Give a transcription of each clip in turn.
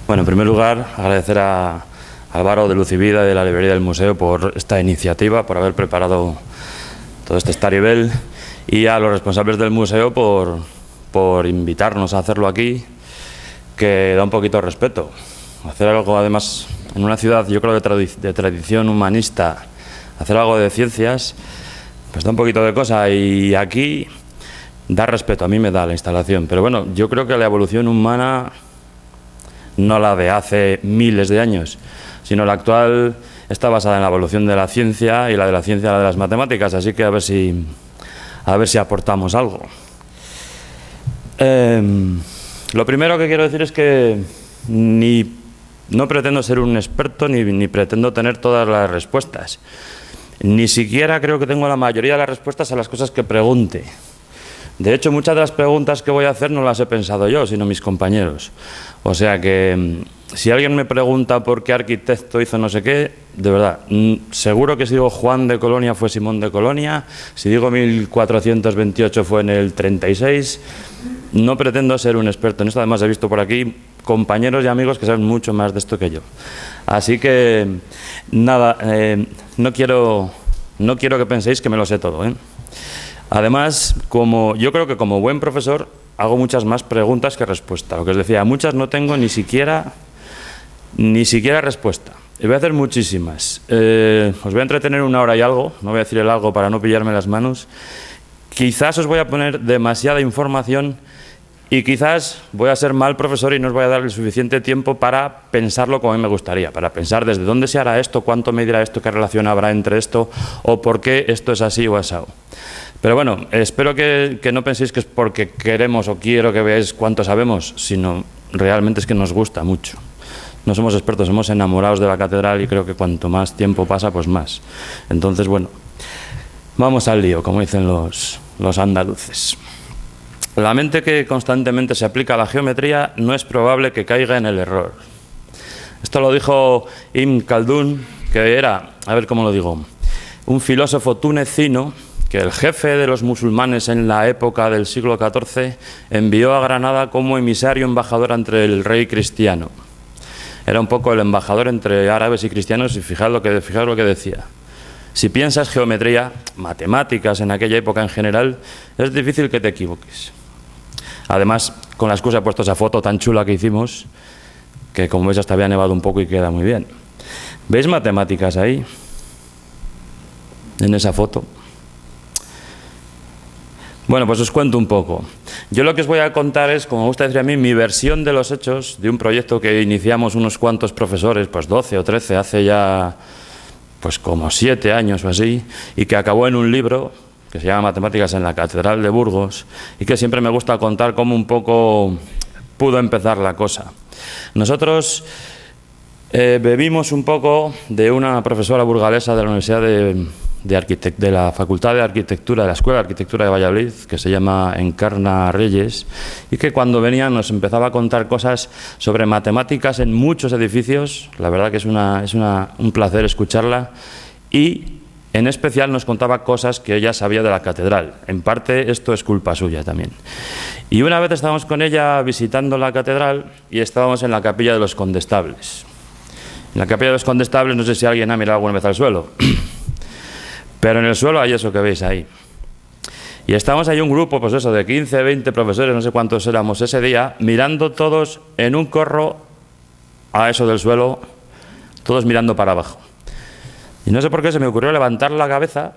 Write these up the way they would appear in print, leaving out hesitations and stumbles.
Bueno, en primer lugar, agradecer a Álvaro de Luz y Vida de la Librería del Museo por esta iniciativa, por haber preparado todo este Staribel, y a los responsables del museo por invitarnos a hacerlo aquí, que da un poquito de respeto. Hacer algo, además, en una ciudad, yo creo, de tradición humanista, hacer algo de ciencias, pues da un poquito de cosa, y aquí da respeto, a mí me da la instalación. Pero bueno, yo creo que la evolución humana, no la de hace miles de años, sino la actual, está basada en la evolución de la ciencia, y la de la ciencia la de las matemáticas, así que a ver si aportamos algo. Lo primero que quiero decir es que no pretendo ser un experto ni pretendo tener todas las respuestas. Ni siquiera creo que tengo la mayoría de las respuestas a las cosas que pregunte. De hecho, muchas de las preguntas que voy a hacer no las he pensado yo, sino mis compañeros. O sea que, si alguien me pregunta por qué arquitecto hizo no sé qué, de verdad, seguro que si digo Juan de Colonia fue Simón de Colonia, si digo 1428 fue en el 36, no pretendo ser un experto en esto. Además, he visto por aquí compañeros y amigos que saben mucho más de esto que yo. Así que, nada, no quiero que penséis que me lo sé todo, ¿eh? Además, yo creo que como buen profesor hago muchas más preguntas que respuestas. Lo que os decía, a muchas no tengo ni siquiera respuesta. Y voy a hacer muchísimas. Os voy a entretener una hora y algo, no voy a decir el algo para no pillarme las manos. Quizás os voy a poner demasiada información y quizás voy a ser mal profesor y no os voy a dar el suficiente tiempo para pensarlo como a mí me gustaría, para pensar desde dónde se hará esto, cuánto medirá esto, qué relación habrá entre esto o por qué esto es así o asado. Pero bueno, espero que no penséis que es porque queremos o quiero que veáis cuánto sabemos, sino realmente es que nos gusta mucho. No somos expertos, somos enamorados de la catedral y creo que cuanto más tiempo pasa, pues más. Entonces, bueno, vamos al lío, como dicen los andaluces. La mente que constantemente se aplica a la geometría no es probable que caiga en el error. Esto lo dijo Ibn Khaldun, que era, a ver cómo lo digo, un filósofo tunecino que el jefe de los musulmanes en la época del siglo XIV envió a Granada como emisario embajador ante el rey cristiano. Era un poco el embajador entre árabes y cristianos, y fijaos lo que decía. Si piensas geometría, matemáticas en aquella época en general, es difícil que te equivoques. Además, con la excusa he puesto esa foto tan chula que hicimos, que como veis hasta había nevado un poco y queda muy bien. ¿Veis matemáticas ahí? En esa foto. Bueno, pues os cuento un poco. Yo lo que os voy a contar es, como me gusta decir a mí, mi versión de los hechos de un proyecto que iniciamos unos cuantos profesores, pues 12 o 13, hace ya pues como 7 años o así, y que acabó en un libro que se llama Matemáticas en la Catedral de Burgos, y que siempre me gusta contar cómo un poco pudo empezar la cosa. Nosotros bebimos un poco de una profesora burgalesa de la Universidad de la Facultad de Arquitectura, de la Escuela de Arquitectura de Valladolid, que se llama Encarna Reyes, y que cuando venía nos empezaba a contar cosas sobre matemáticas en muchos edificios. La verdad que es un placer escucharla, y en especial nos contaba cosas que ella sabía de la catedral. En parte esto es culpa suya también. Y una vez estábamos con ella visitando la catedral y estábamos en la Capilla de los Condestables. En la Capilla de los Condestables, no sé si alguien ha mirado alguna vez al suelo, pero en el suelo hay eso que veis ahí. Y estábamos ahí un grupo, pues eso, de 15, 20 profesores, no sé cuántos éramos ese día, mirando todos en un corro a eso del suelo, todos mirando para abajo. Y no sé por qué se me ocurrió levantar la cabeza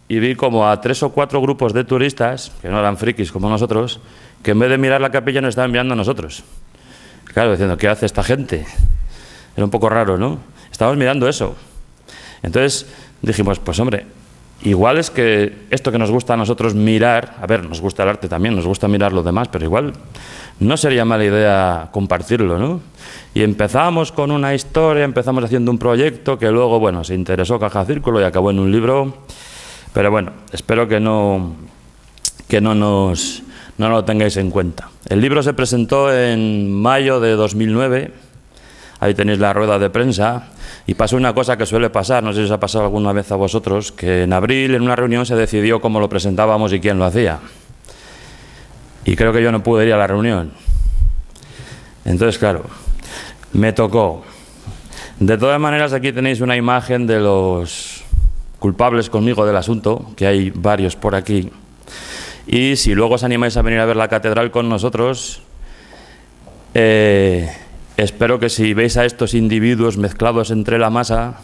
y vi como a 3 o 4 grupos de turistas, que no eran frikis como nosotros, que en vez de mirar la capilla nos estaban mirando a nosotros. Claro, diciendo, ¿qué hace esta gente? Era un poco raro, ¿no? Estábamos mirando eso. Entonces dijimos, pues hombre, igual es que esto que nos gusta a nosotros mirar, a ver, nos gusta el arte también, nos gusta mirar lo demás, pero igual no sería mala idea compartirlo, ¿no? Y empezamos con una historia, empezamos haciendo un proyecto que luego, bueno, se interesó Caja Círculo y acabó en un libro, pero bueno, espero que no lo tengáis en cuenta. El libro se presentó en mayo de 2009, ahí tenéis la rueda de prensa. Y pasó una cosa que suele pasar, no sé si os ha pasado alguna vez a vosotros, que en abril en una reunión se decidió cómo lo presentábamos y quién lo hacía. Y creo que yo no pude ir a la reunión. Entonces, claro, Me tocó. De todas maneras, aquí tenéis una imagen de los culpables conmigo del asunto, que hay varios por aquí. Y si luego os animáis a venir a ver la catedral con nosotros, espero que si veis a estos individuos mezclados entre la masa,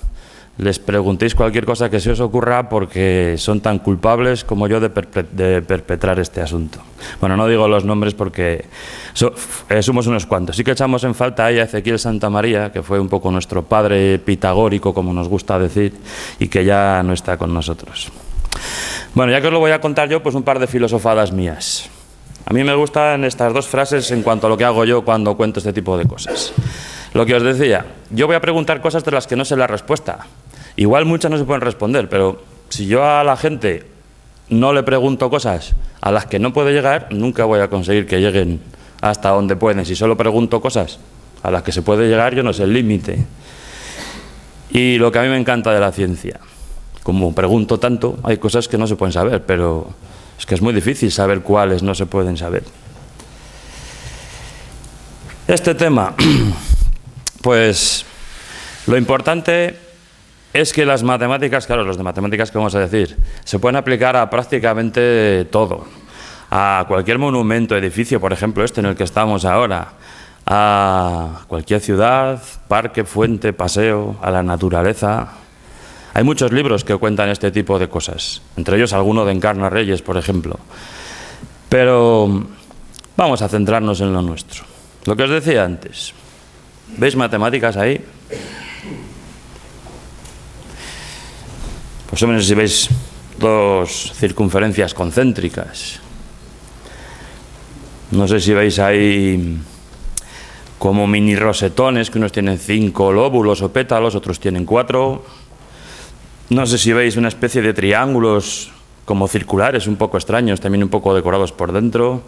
les preguntéis cualquier cosa que se os ocurra, porque son tan culpables como yo de perpetrar este asunto. Bueno, no digo los nombres porque somos unos cuantos. Sí que echamos en falta ahí a Ezequiel Santamaría, que fue un poco nuestro padre pitagórico, como nos gusta decir, y que ya no está con nosotros. Bueno, ya que os lo voy a contar yo, pues un par de filosofadas mías. A mí me gustan estas dos frases en cuanto a lo que hago yo cuando cuento este tipo de cosas. Lo que os decía, yo voy a preguntar cosas de las que no sé la respuesta. Igual muchas no se pueden responder, pero si yo a la gente no le pregunto cosas a las que no puede llegar, nunca voy a conseguir que lleguen hasta donde pueden. Si solo pregunto cosas a las que se puede llegar, yo no sé el límite. Y lo que a mí me encanta de la ciencia, como pregunto tanto, hay cosas que no se pueden saber, pero es que es muy difícil saber cuáles no se pueden saber. Este tema, pues lo importante es que las matemáticas, claro, los de matemáticas, ¿qué vamos a decir? Se pueden aplicar a prácticamente todo. A cualquier monumento, edificio, por ejemplo, este en el que estamos ahora, a cualquier ciudad, parque, fuente, paseo, a la naturaleza. Hay muchos libros que cuentan este tipo de cosas, entre ellos alguno de Encarna Reyes, por ejemplo. Pero vamos a centrarnos en lo nuestro. Lo que os decía antes, ¿veis matemáticas ahí? Pues no sé si veis dos circunferencias concéntricas. No sé si veis ahí como mini rosetones, que unos tienen 5 lóbulos o pétalos, otros tienen 4. No sé si veis una especie de triángulos como circulares, un poco extraños, también un poco decorados por dentro.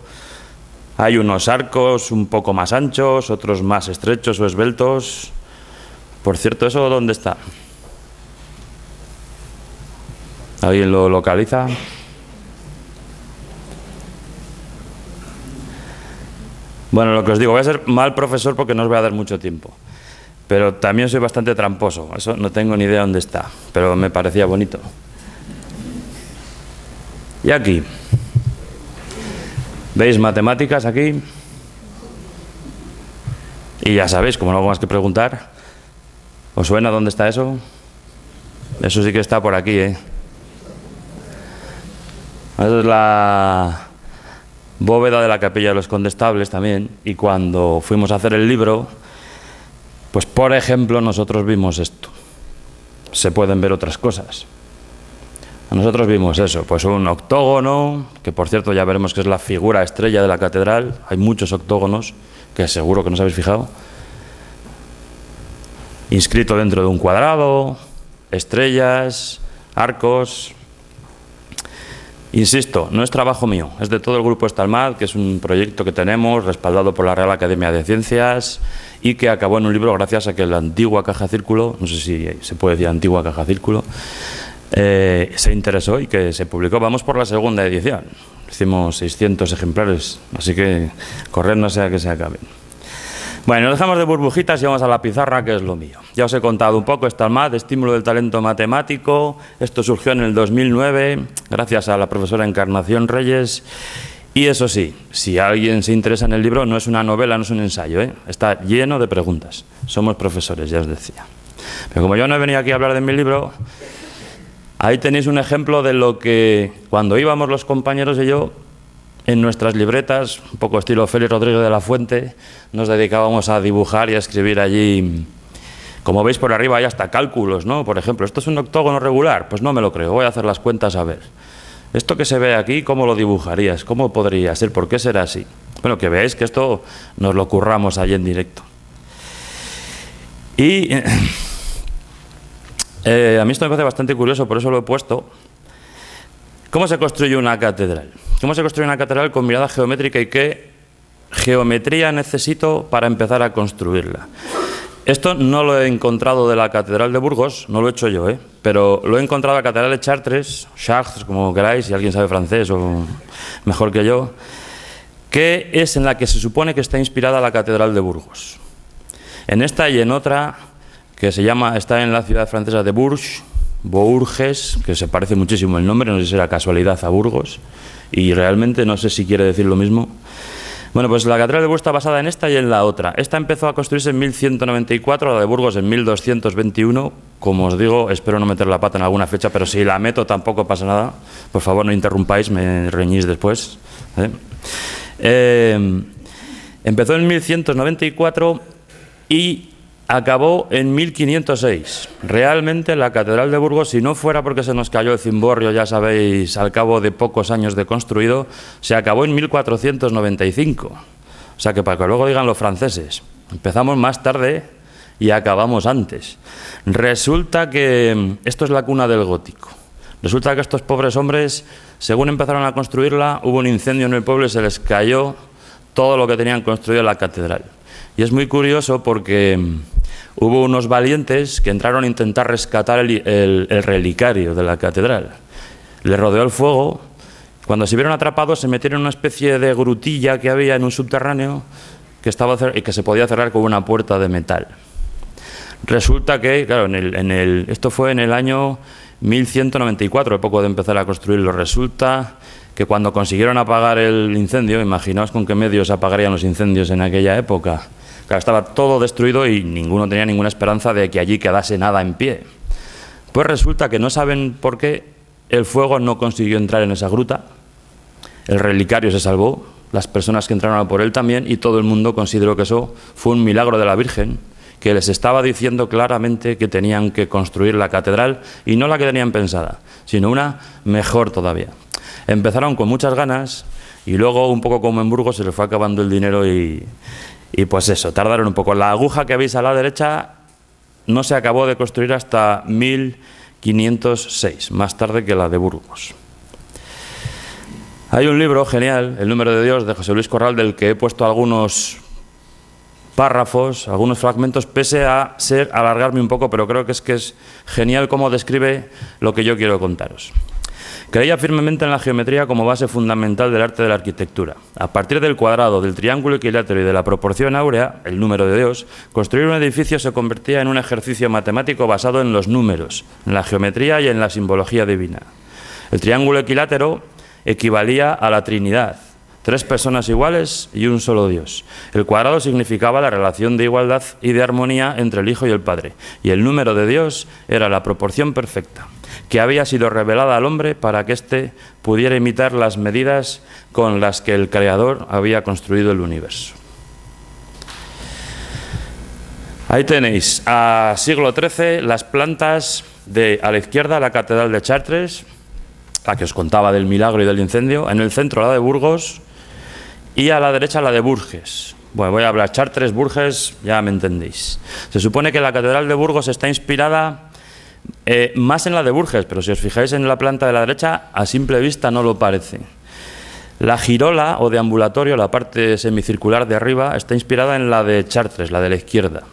Hay unos arcos un poco más anchos, otros más estrechos o esbeltos. Por cierto, ¿eso dónde está? ¿Alguien lo localiza? Bueno, lo que os digo, voy a ser mal profesor porque no os voy a dar mucho tiempo. Pero también soy bastante tramposo, eso no tengo ni idea dónde está, pero me parecía bonito. Y aquí, ¿veis matemáticas aquí? Y ya sabéis, como no hago más que preguntar, ¿os suena dónde está eso? Eso sí que está por aquí, ¿eh? Esa es la bóveda de la Capilla de los Condestables también, y cuando fuimos a hacer el libro, pues por ejemplo nosotros vimos esto. Se pueden ver otras cosas. Nosotros vimos eso, pues un octógono, que por cierto ya veremos que es la figura estrella de la catedral. Hay muchos octógonos, que seguro que no os habéis fijado. Inscrito dentro de un cuadrado, estrellas, arcos. Insisto, no es trabajo mío, es de todo el Grupo Estalmad, que es un proyecto que tenemos respaldado por la Real Academia de Ciencias y que acabó en un libro gracias a que la antigua Caja Círculo, no sé si se puede decir antigua Caja Círculo, se interesó y que se publicó. Vamos por la segunda edición, hicimos 600 ejemplares, así que correr no sea que se acaben. Bueno, nos dejamos de burbujitas y vamos a la pizarra, que es lo mío. Ya os he contado un poco, Estalmad, estímulo del talento matemático. Esto surgió en el 2009, gracias a la profesora Encarnación Reyes. Y eso sí, si alguien se interesa en el libro, no es una novela, no es un ensayo, ¿eh? Está lleno de preguntas. Somos profesores, ya os decía. Pero como yo no he venido aquí a hablar de mi libro, ahí tenéis un ejemplo de lo que cuando íbamos los compañeros y yo, en nuestras libretas, un poco estilo Félix Rodríguez de la Fuente, nos dedicábamos a dibujar y a escribir allí. Como veis por arriba hay hasta cálculos, ¿no? Por ejemplo, ¿esto es un octógono regular? Pues no me lo creo, voy a hacer las cuentas a ver. Esto que se ve aquí, ¿cómo lo dibujarías? ¿Cómo podría ser? ¿Por qué será así? Bueno, que veáis que esto nos lo curramos allí en directo. Y a mí esto me parece bastante curioso, por eso lo he puesto. ¿Cómo se construye una catedral? ¿Cómo se construye una catedral con mirada geométrica y qué geometría necesito para empezar a construirla? Esto no lo he encontrado de la Catedral de Burgos, no lo he hecho yo, pero lo he encontrado en la Catedral de Chartres, Chartres, como queráis, si alguien sabe francés o mejor que yo, que es en la que se supone que está inspirada la Catedral de Burgos. En esta y en otra, que está en la ciudad francesa de Bourges, que se parece muchísimo el nombre, no sé si será casualidad a Burgos, y realmente no sé si quiere decir lo mismo. Bueno, pues la catedral de Burgos está basada en esta y en la otra. Esta empezó a construirse en 1194, la de Burgos en 1221. Como os digo, espero no meter la pata en alguna fecha, pero si la meto tampoco pasa nada. Por favor, no interrumpáis, me reñís después. Empezó en 1194 y acabó en 1506. Realmente la catedral de Burgos, si no fuera porque se nos cayó el cimborrio, ya sabéis, al cabo de pocos años de construido, se acabó en 1495. O sea que para que luego digan los franceses, empezamos más tarde y acabamos antes. Resulta que esto es la cuna del gótico. Resulta que estos pobres hombres, según empezaron a construirla, hubo un incendio en el pueblo y se les cayó todo lo que tenían construido en la catedral. Y es muy curioso porque hubo unos valientes que entraron a intentar rescatar el relicario de la catedral. Le rodeó el fuego. Cuando se vieron atrapados, se metieron en una especie de grutilla que había en un subterráneo y que se podía cerrar con una puerta de metal. Resulta que, claro, esto fue en el año 1194, poco de empezar a construirlo. Resulta que cuando consiguieron apagar el incendio, imaginaos con qué medios apagarían los incendios en aquella época. Claro, estaba todo destruido y ninguno tenía ninguna esperanza de que allí quedase nada en pie. Pues resulta que no saben por qué el fuego no consiguió entrar en esa gruta, el relicario se salvó, las personas que entraron a por él también, y todo el mundo consideró que eso fue un milagro de la Virgen, que les estaba diciendo claramente que tenían que construir la catedral, y no la que tenían pensada, sino una mejor todavía. Empezaron con muchas ganas y luego, un poco como en Burgos, se les fue acabando el dinero y pues eso, tardaron un poco. La aguja que veis a la derecha no se acabó de construir hasta 1506, más tarde que la de Burgos. Hay un libro genial, El número de Dios, de José Luis Corral, del que he puesto algunos párrafos, algunos fragmentos, pese a alargarme un poco, pero creo que es genial cómo describe lo que yo quiero contaros. Creía firmemente en la geometría como base fundamental del arte de la arquitectura. A partir del cuadrado, del triángulo equilátero y de la proporción áurea, el número de Dios, construir un edificio se convertía en un ejercicio matemático basado en los números, en la geometría y en la simbología divina. El triángulo equilátero equivalía a la Trinidad, 3 personas iguales y un solo Dios. El cuadrado significaba la relación de igualdad y de armonía entre el Hijo y el Padre, y el número de Dios era la proporción perfecta, que había sido revelada al hombre para que éste pudiera imitar las medidas con las que el Creador había construido el universo. Ahí tenéis, a siglo XIII, las plantas a la izquierda, la Catedral de Chartres, la que os contaba del milagro y del incendio, en el centro la de Burgos y a la derecha la de Bourges. Bueno, voy a hablar Chartres, Bourges, ya me entendéis. Se supone que la Catedral de Burgos está inspirada más en la de Bourges, pero si os fijáis en la planta de la derecha, a simple vista no lo parece. La girola o deambulatorio, la parte semicircular de arriba, está inspirada en la de Chartres, la de la izquierda.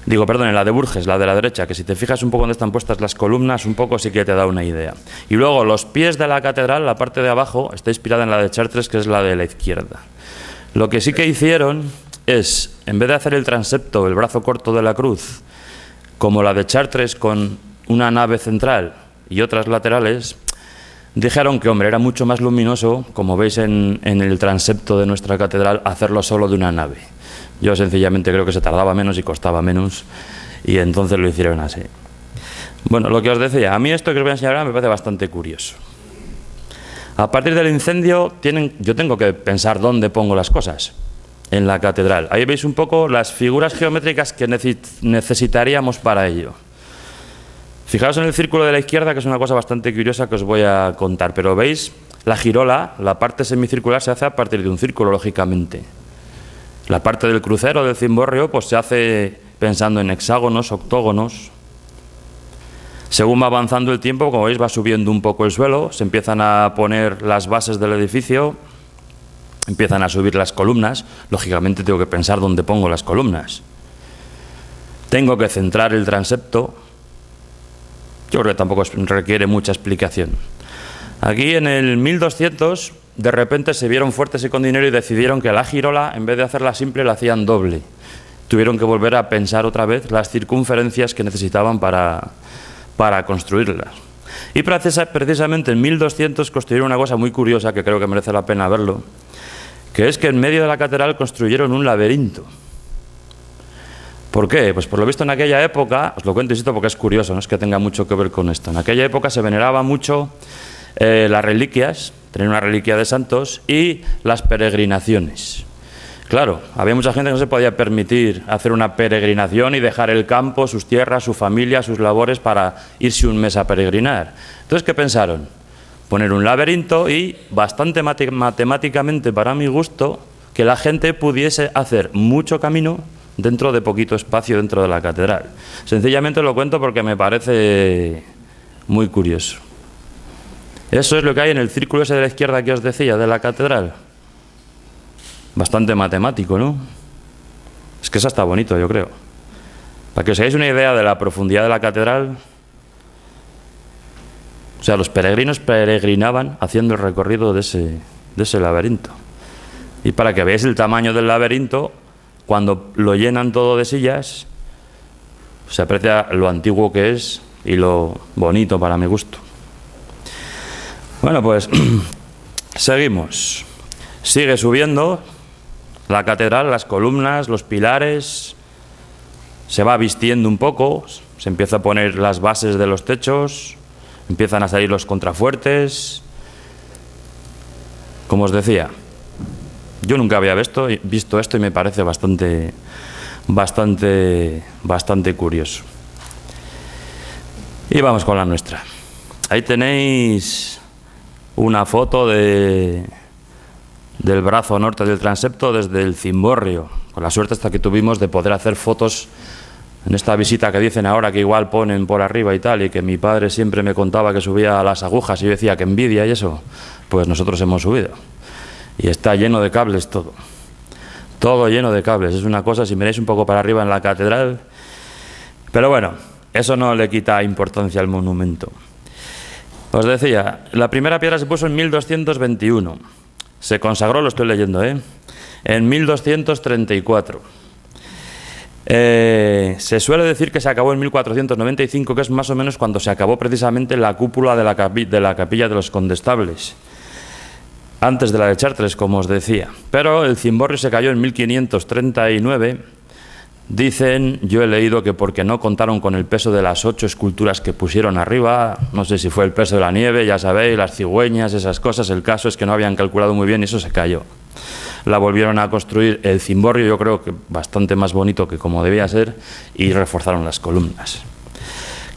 En la de Bourges, la de la derecha, que si te fijas un poco dónde están puestas las columnas, un poco sí que te da una idea. Y luego los pies de la catedral, la parte de abajo, está inspirada en la de Chartres, que es la de la izquierda. Lo que sí que hicieron es, en vez de hacer el transepto, el brazo corto de la cruz, como la de Chartres con una nave central y otras laterales, dijeron que, hombre, era mucho más luminoso, como veis en el transepto de nuestra catedral, hacerlo solo de una nave. Yo sencillamente creo que se tardaba menos y costaba menos, y entonces lo hicieron así. Bueno, lo que os decía, a mí esto que os voy a enseñar ahora me parece bastante curioso. A partir del incendio, yo tengo que pensar dónde pongo las cosas en la catedral. Ahí veis un poco las figuras geométricas que necesitaríamos para ello. Fijaos en el círculo de la izquierda, que es una cosa bastante curiosa que os voy a contar, pero veis, la girola, la parte semicircular, se hace a partir de un círculo, lógicamente. La parte del crucero, del cimborrio, pues se hace pensando en hexágonos, octógonos. Según va avanzando el tiempo, como veis, va subiendo un poco el suelo, se empiezan a poner las bases del edificio, empiezan a subir las columnas. Lógicamente tengo que pensar dónde pongo las columnas. Tengo que centrar el transepto. Yo creo que tampoco requiere mucha explicación. Aquí en el 1200, de repente se vieron fuertes y con dinero y decidieron que la girola, en vez de hacerla simple, la hacían doble. tuvieron que volver a pensar otra vez las circunferencias que necesitaban para construirlas. Y precisamente en 1200 construyeron una cosa muy curiosa que creo que merece la pena verlo, que es que en medio de la catedral construyeron un laberinto. ¿Por qué? Pues por lo visto en aquella época, os lo cuento insisto porque es curioso, no es que tenga mucho que ver con esto, en aquella época se veneraba mucho las reliquias, tener una reliquia de santos, y las peregrinaciones. Claro, había mucha gente que no se podía permitir hacer una peregrinación y dejar el campo, sus tierras, su familia, sus labores para irse un mes a peregrinar. Entonces, ¿qué pensaron? Poner un laberinto y, bastante matemáticamente para mi gusto, que la gente pudiese hacer mucho camino dentro de poquito espacio dentro de la catedral. Sencillamente lo cuento porque me parece muy curioso. Eso es lo que hay en el círculo ese de la izquierda que os decía, de la catedral. Bastante matemático, ¿no? Es que eso está bonito, yo creo. Para que os hagáis una idea de la profundidad de la catedral, o sea, los peregrinos peregrinaban haciendo el recorrido de ese laberinto. Y para que veáis el tamaño del laberinto, cuando lo llenan todo de sillas, se aprecia lo antiguo que es y lo bonito para mi gusto. Bueno, pues seguimos. Sigue subiendo la catedral, las columnas, los pilares, se va vistiendo un poco, se empieza a poner las bases de los techos, empiezan a salir los contrafuertes. Como os decía, yo nunca había visto esto y me parece bastante curioso. Y vamos con la nuestra. Ahí tenéis una foto del brazo norte del transepto desde el cimborrio, con la suerte hasta que tuvimos de poder hacer fotos en esta visita que dicen ahora que igual ponen por arriba y tal, y que mi padre siempre me contaba que subía a las agujas y yo decía que envidia y eso. Pues nosotros hemos subido y está lleno de cables todo lleno de cables. Es una cosa, si miráis un poco para arriba en la catedral, pero bueno, eso no le quita importancia al monumento. Os decía, la primera piedra se puso en 1221. Se consagró, lo estoy leyendo, en 1234. Se suele decir que se acabó en 1495, que es más o menos cuando se acabó precisamente la cúpula de la capilla de los condestables, antes de la de Chartres, como os decía. Pero el cimborrio se cayó en 1539. Dicen, yo he leído que porque no contaron con el peso de las 8 esculturas que pusieron arriba, no sé si fue el peso de la nieve, ya sabéis, las cigüeñas, esas cosas, el caso es que no habían calculado muy bien y eso se cayó. La volvieron a construir, el cimborrio yo creo que bastante más bonito que como debía ser, y reforzaron las columnas.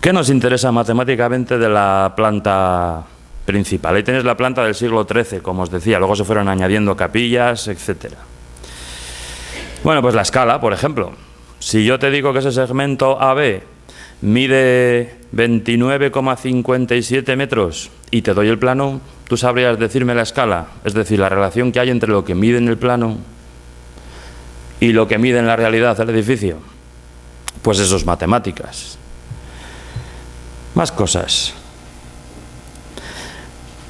¿Qué nos interesa matemáticamente de la planta principal? Ahí tenéis la planta del siglo XIII, como os decía, luego se fueron añadiendo capillas, etcétera. Bueno, pues la escala, por ejemplo. Si yo te digo que ese segmento AB mide 29,57 metros y te doy el plano, ¿tú sabrías decirme la escala? Es decir, la relación que hay entre lo que mide en el plano y lo que mide en la realidad el edificio. Pues eso es matemáticas. Más cosas.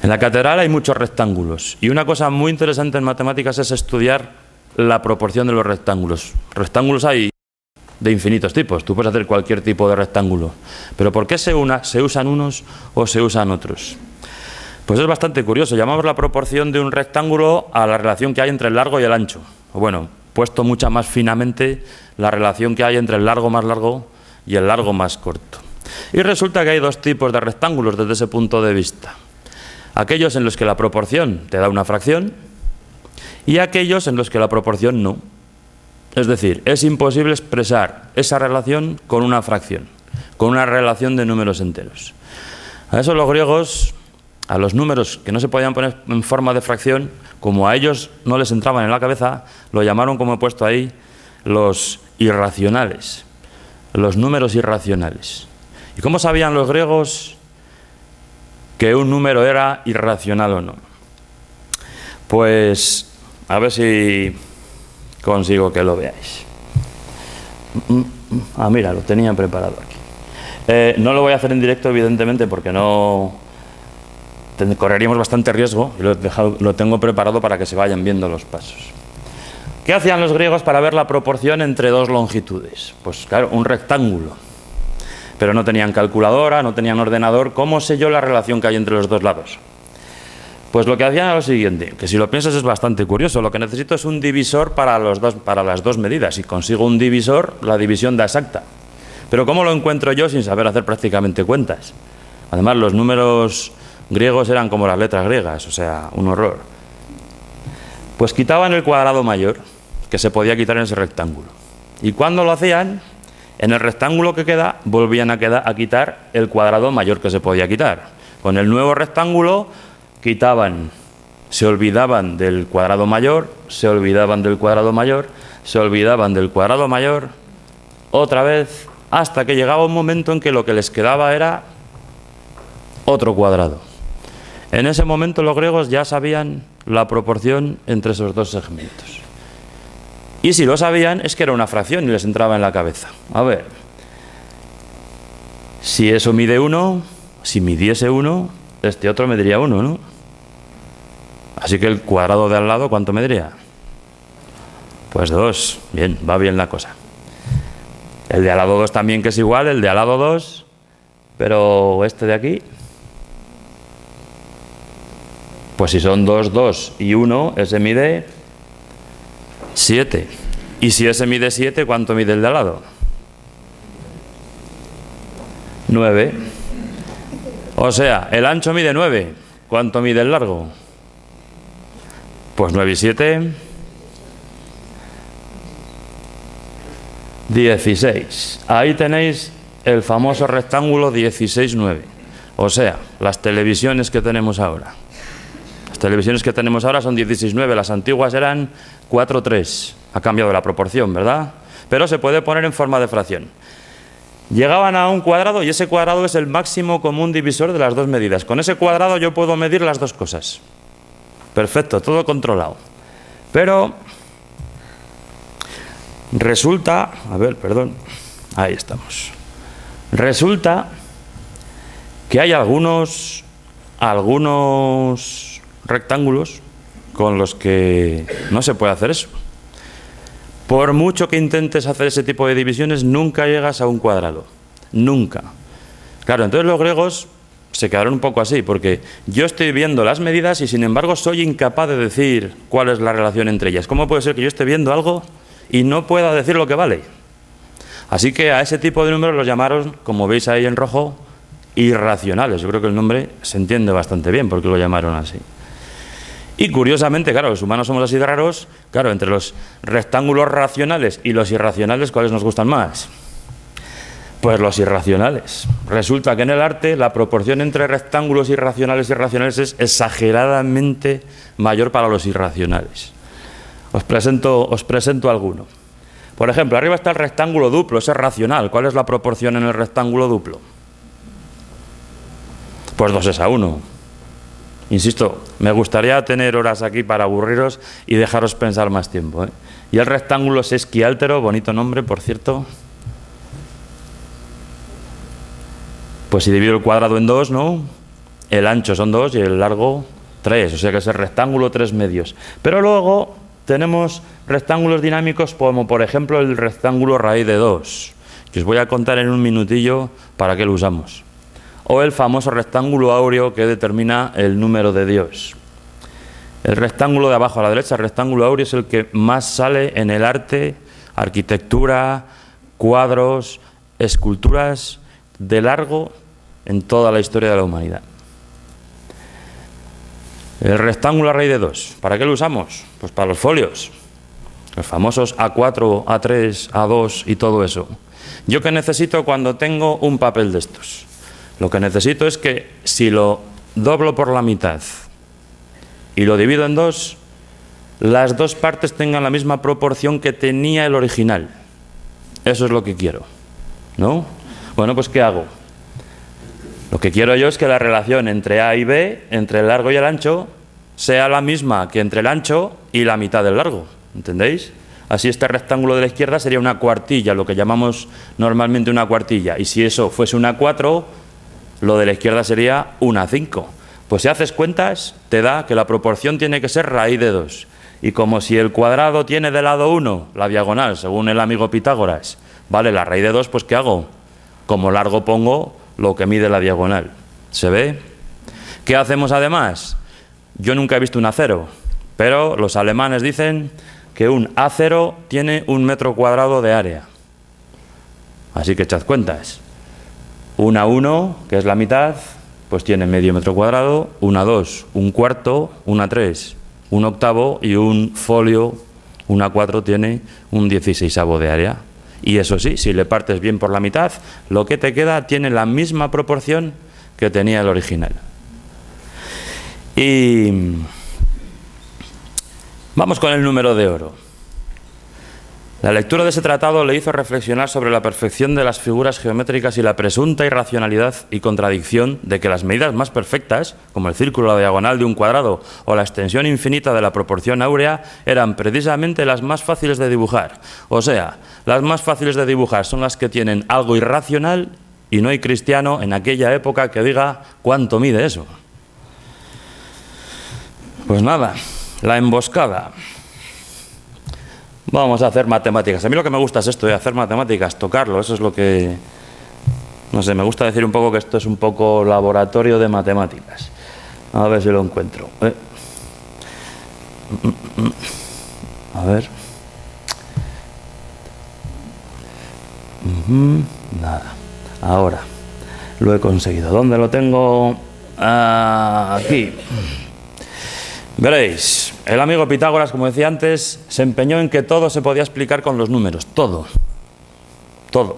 En la catedral hay muchos rectángulos y una cosa muy interesante en matemáticas es estudiar la proporción de los rectángulos. Rectángulos hay de infinitos tipos, tú puedes hacer cualquier tipo de rectángulo, pero ¿por qué se usan unos o se usan otros? Pues es bastante curioso. Llamamos la proporción de un rectángulo a la relación que hay entre el largo y el ancho, o bueno, puesto mucho más finamente, la relación que hay entre el largo más largo y el largo más corto. Y resulta que hay dos tipos de rectángulos desde ese punto de vista: aquellos en los que la proporción te da una fracción y aquellos en los que la proporción no. Es decir, es imposible expresar esa relación con una fracción, con una relación de números enteros. A eso los griegos, a los números que no se podían poner en forma de fracción, como a ellos no les entraban en la cabeza, lo llamaron, como he puesto ahí, los irracionales, los números irracionales. ¿Y cómo sabían los griegos que un número era irracional o no? Pues a ver si consigo que lo veáis. Ah, mira, lo tenía preparado aquí. No lo voy a hacer en directo, evidentemente, porque no correríamos bastante riesgo. Lo tengo preparado para que se vayan viendo los pasos. ¿Qué hacían los griegos para ver la proporción entre dos longitudes? Pues claro, un rectángulo. Pero no tenían calculadora, no tenían ordenador. ¿Cómo sé yo la relación que hay entre los dos lados? Pues lo que hacían era lo siguiente, que si lo piensas es bastante curioso. Lo que necesito es un divisor para las dos medidas. Si consigo un divisor, la división da exacta. Pero ¿cómo lo encuentro yo sin saber hacer prácticamente cuentas? Además, los números griegos eran como las letras griegas, o sea, un horror. Pues quitaban el cuadrado mayor, que se podía quitar en ese rectángulo. Y cuando lo hacían, en el rectángulo que queda, volvían a quitar el cuadrado mayor que se podía quitar. Con el nuevo rectángulo quitaban, se olvidaban del cuadrado mayor, se olvidaban del cuadrado mayor, se olvidaban del cuadrado mayor, otra vez, hasta que llegaba un momento en que lo que les quedaba era otro cuadrado. En ese momento los griegos ya sabían la proporción entre esos dos segmentos. Y si lo sabían, es que era una fracción y les entraba en la cabeza. A ver, si eso mide 1, si midiese 1, este otro mediría 1, ¿no? Así que el cuadrado de al lado, ¿cuánto mediría? Pues 2. Bien, va bien la cosa. El de al lado 2 también, que es igual, el de al lado 2, pero este de aquí, pues si son 2, 2 y 1, ese mide 7. Y si ese mide 7, ¿cuánto mide el de al lado? 9. O sea, el ancho mide 9. ¿Cuánto mide el largo? Pues 9 y 7... 16. Ahí tenéis el famoso rectángulo 16,9. O sea, las televisiones que tenemos ahora. Las televisiones que tenemos ahora son 16,9. Las antiguas eran 4,3. Ha cambiado la proporción, ¿verdad? Pero se puede poner en forma de fracción. Llegaban a un cuadrado y ese cuadrado es el máximo común divisor de las dos medidas. Con ese cuadrado yo puedo medir las dos cosas. Perfecto, todo controlado. Pero resulta, a ver, perdón, ahí estamos. Resulta que hay algunos rectángulos con los que no se puede hacer eso. Por mucho que intentes hacer ese tipo de divisiones, nunca llegas a un cuadrado. Nunca. Claro, entonces los griegos se quedaron un poco así, porque yo estoy viendo las medidas y sin embargo soy incapaz de decir cuál es la relación entre ellas. ¿Cómo puede ser que yo esté viendo algo y no pueda decir lo que vale? Así que a ese tipo de números los llamaron, como veis ahí en rojo, irracionales. Yo creo que el nombre se entiende bastante bien porque lo llamaron así. Y curiosamente, claro, los humanos somos así de raros. Claro, entre los rectángulos racionales y los irracionales, ¿cuáles nos gustan más? Pues los irracionales. Resulta que en el arte la proporción entre rectángulos irracionales y racionales es exageradamente mayor para los irracionales. Os presento alguno. Por ejemplo, arriba está el rectángulo duplo, ese es racional. ¿Cuál es la proporción en el rectángulo duplo? Pues 2:1. Insisto, me gustaría tener horas aquí para aburriros y dejaros pensar más tiempo, ¿eh? Y el rectángulo sesquiáltero, bonito nombre, por cierto. Pues si divido el cuadrado en 2, ¿no? El ancho son 2 y el largo 3, o sea que es el rectángulo 3/2. Pero luego tenemos rectángulos dinámicos como por ejemplo el rectángulo raíz de 2, que os voy a contar en un minutillo para qué lo usamos. O el famoso rectángulo áureo que determina el número de Dios. El rectángulo de abajo a la derecha, el rectángulo áureo, es el que más sale en el arte, arquitectura, cuadros, esculturas de largo en toda la historia de la humanidad. El rectángulo a raíz de 2, ¿para qué lo usamos? Pues para los folios, los famosos A4, A3, A2 y todo eso. ¿Yo qué necesito cuando tengo un papel de estos? Lo que necesito es que si lo doblo por la mitad y lo divido en 2, las dos partes tengan la misma proporción que tenía el original. Eso es lo que quiero, ¿no? Bueno, pues ¿qué hago? Lo que quiero yo es que la relación entre A y B, entre el largo y el ancho, sea la misma que entre el ancho y la mitad del largo. ¿Entendéis? Así este rectángulo de la izquierda sería una cuartilla, lo que llamamos normalmente una cuartilla. Y si eso fuese una 4, lo de la izquierda sería una 5. Pues si haces cuentas, te da que la proporción tiene que ser raíz de 2. Y como si el cuadrado tiene de lado 1, la diagonal, según el amigo Pitágoras, vale la raíz de 2, pues ¿qué hago? Como largo pongo lo que mide la diagonal. ¿Se ve? ¿Qué hacemos además? Yo nunca he visto un acero, pero los alemanes dicen que un acero tiene 1 metro cuadrado de área. Así que echad cuentas. 1 a 1, que es la mitad, pues tiene medio metro cuadrado. 1 a 2, 1/4. 1 a 3, 1/8. Y un folio, 1 a 4, tiene 1/16 de área. Y eso sí, si le partes bien por la mitad, lo que te queda tiene la misma proporción que tenía el original. Y vamos con el número de oro. La lectura de ese tratado le hizo reflexionar sobre la perfección de las figuras geométricas y la presunta irracionalidad y contradicción de que las medidas más perfectas, como el círculo, la diagonal de un cuadrado o la extensión infinita de la proporción áurea, eran precisamente las más fáciles de dibujar. O sea, las más fáciles de dibujar son las que tienen algo irracional, y no hay cristiano en aquella época que diga cuánto mide eso. Pues nada, la emboscada. Vamos a hacer matemáticas. A mí lo que me gusta es esto, hacer matemáticas, tocarlo. Eso es lo que... No sé, me gusta decir un poco que esto es un poco laboratorio de matemáticas. A ver si lo encuentro. A ver. Nada. Ahora. Lo he conseguido. ¿Dónde lo tengo? Aquí. Veréis, el amigo Pitágoras, como decía antes, se empeñó en que todo se podía explicar con los números. Todo. Todo.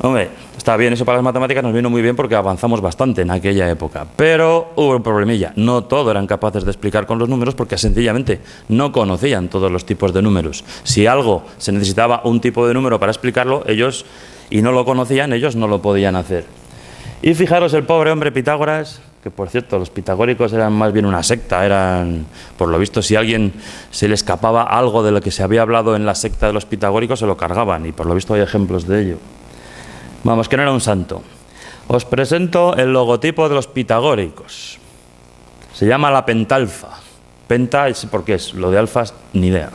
Hombre, está bien, eso para las matemáticas nos vino muy bien porque avanzamos bastante en aquella época. Pero hubo un problemilla. No todo eran capaces de explicar con los números porque sencillamente no conocían todos los tipos de números. Si algo se necesitaba un tipo de número para explicarlo, ellos, y no lo conocían, ellos no lo podían hacer. Y fijaros, el pobre hombre Pitágoras, que por cierto los pitagóricos eran más bien una secta, eran, por lo visto, si a alguien se le escapaba algo de lo que se había hablado en la secta de los pitagóricos, se lo cargaban, y por lo visto hay ejemplos de ello. Vamos, que no era un santo. Os presento el logotipo de los pitagóricos. Se llama la pentalfa. Penta, ¿por qué es? Lo de alfas, ni idea.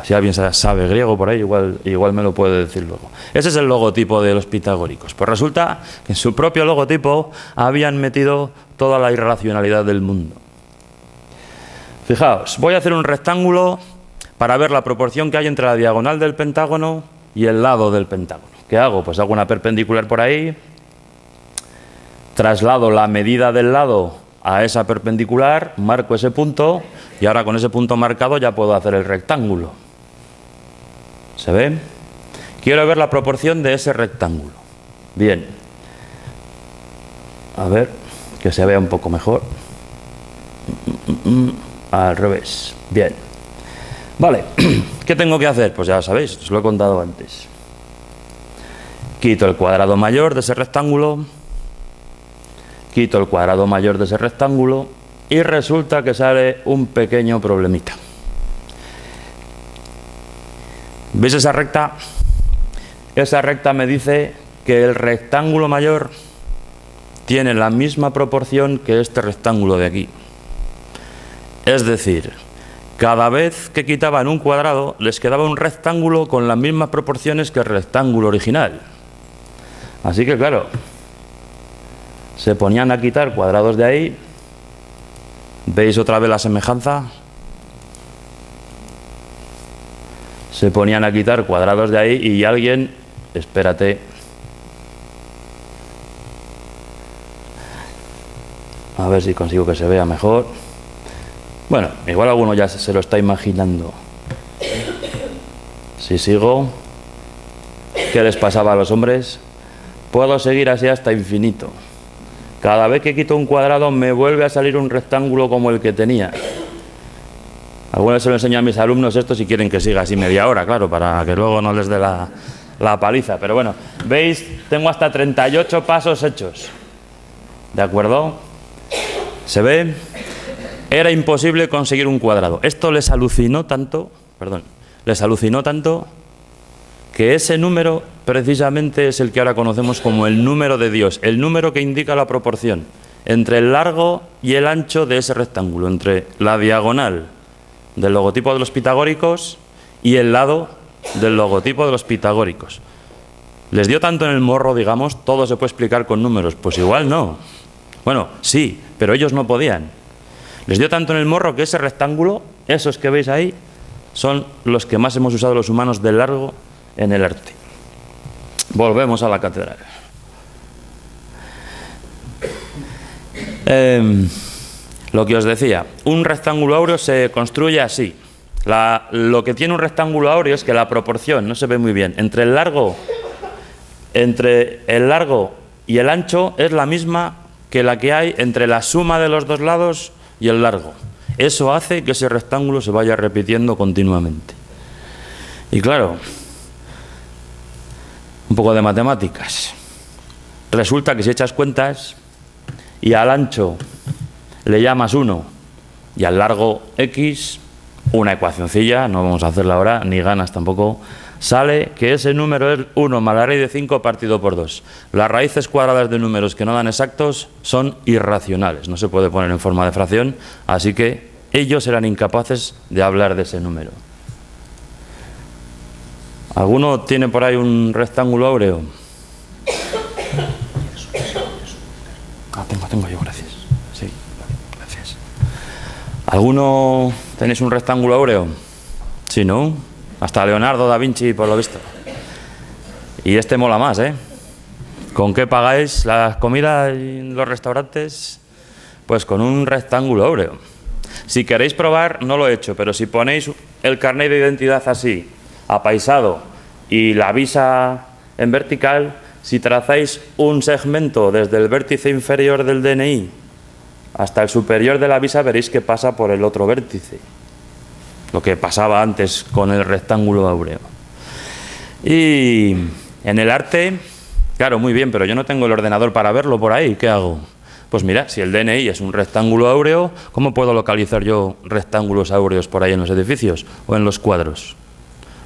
Si alguien sabe griego por ahí, igual me lo puede decir luego. Ese es el logotipo de los pitagóricos. Pues resulta que en su propio logotipo habían metido toda la irracionalidad del mundo. Fijaos, voy a hacer un rectángulo para ver la proporción que hay entre la diagonal del pentágono y el lado del pentágono. ¿Qué hago? Pues hago una perpendicular por ahí, traslado la medida del lado a esa perpendicular, marco ese punto y ahora con ese punto marcado ya puedo hacer el rectángulo. ¿Se ve? Quiero ver la proporción de ese rectángulo. Bien. A ver, que se vea un poco mejor. Al revés. Bien. Vale, ¿qué tengo que hacer? Pues ya lo sabéis, os lo he contado antes. Quito el cuadrado mayor de ese rectángulo. Quito el cuadrado mayor de ese rectángulo y resulta que sale un pequeño problemita. ¿Veis esa recta? Esa recta me dice que el rectángulo mayor tiene la misma proporción que este rectángulo de aquí. Es decir, cada vez que quitaban un cuadrado les quedaba un rectángulo con las mismas proporciones que el rectángulo original. Así que claro, se ponían a quitar cuadrados de ahí. ¿Veis otra vez la semejanza? Se ponían a quitar cuadrados de ahí y alguien, espérate, a ver si consigo que se vea mejor. Bueno, igual alguno ya se lo está imaginando. Si sigo, ¿qué les pasaba a los hombres? Puedo seguir así hasta infinito. Cada vez que quito un cuadrado me vuelve a salir un rectángulo como el que tenía. Algunos se lo enseño a mis alumnos esto si quieren que siga así media hora, claro, para que luego no les dé la paliza. Pero bueno, ¿veis? Tengo hasta 38 pasos hechos. ¿De acuerdo? ¿Se ve? Era imposible conseguir un cuadrado. Esto les alucinó tanto, que ese número precisamente es el que ahora conocemos como el número de Dios, el número que indica la proporción entre el largo y el ancho de ese rectángulo, entre la diagonal del logotipo de los pitagóricos y el lado del logotipo de los pitagóricos. ¿Les dio tanto en el morro, digamos, todo se puede explicar con números? Pues igual no. Bueno, sí, pero ellos no podían. Les dio tanto en el morro que ese rectángulo, esos que veis ahí, son los que más hemos usado los humanos de largo en el arte. Volvemos a la catedral. Lo que os decía, un rectángulo áureo se construye así. Lo que tiene un rectángulo áureo es que la proporción, no se ve muy bien, entre el largo y el ancho es la misma que la que hay entre la suma de los dos lados y el largo. Eso hace que ese rectángulo se vaya repitiendo continuamente. Y claro, un poco de matemáticas. Resulta que si echas cuentas y al ancho le llamas 1 y al largo x, una ecuacioncilla, no vamos a hacerla ahora, ni ganas tampoco, sale que ese número es 1 más la raíz de 5 partido por 2. Las raíces cuadradas de números que no dan exactos son irracionales, no se puede poner en forma de fracción, así que ellos eran incapaces de hablar de ese número. ¿Alguno tiene por ahí un rectángulo áureo? Tengo yo, gracias. Sí, gracias. ¿Alguno tenéis un rectángulo áureo? Sí, ¿no? Hasta Leonardo da Vinci, por lo visto. Y este mola más, ¿eh? ¿Con qué pagáis las comidas en los restaurantes? Pues con un rectángulo áureo. Si queréis probar, no lo he hecho, pero si ponéis el carnet de identidad así, apaisado, y la visa en vertical, si trazáis un segmento desde el vértice inferior del DNI hasta el superior de la visa, veréis que pasa por el otro vértice. Lo que pasaba antes con el rectángulo áureo. Y en el arte, claro, muy bien, pero yo no tengo el ordenador para verlo por ahí, ¿qué hago? Pues mira, si el DNI es un rectángulo áureo, ¿cómo puedo localizar yo rectángulos áureos por ahí en los edificios o en los cuadros?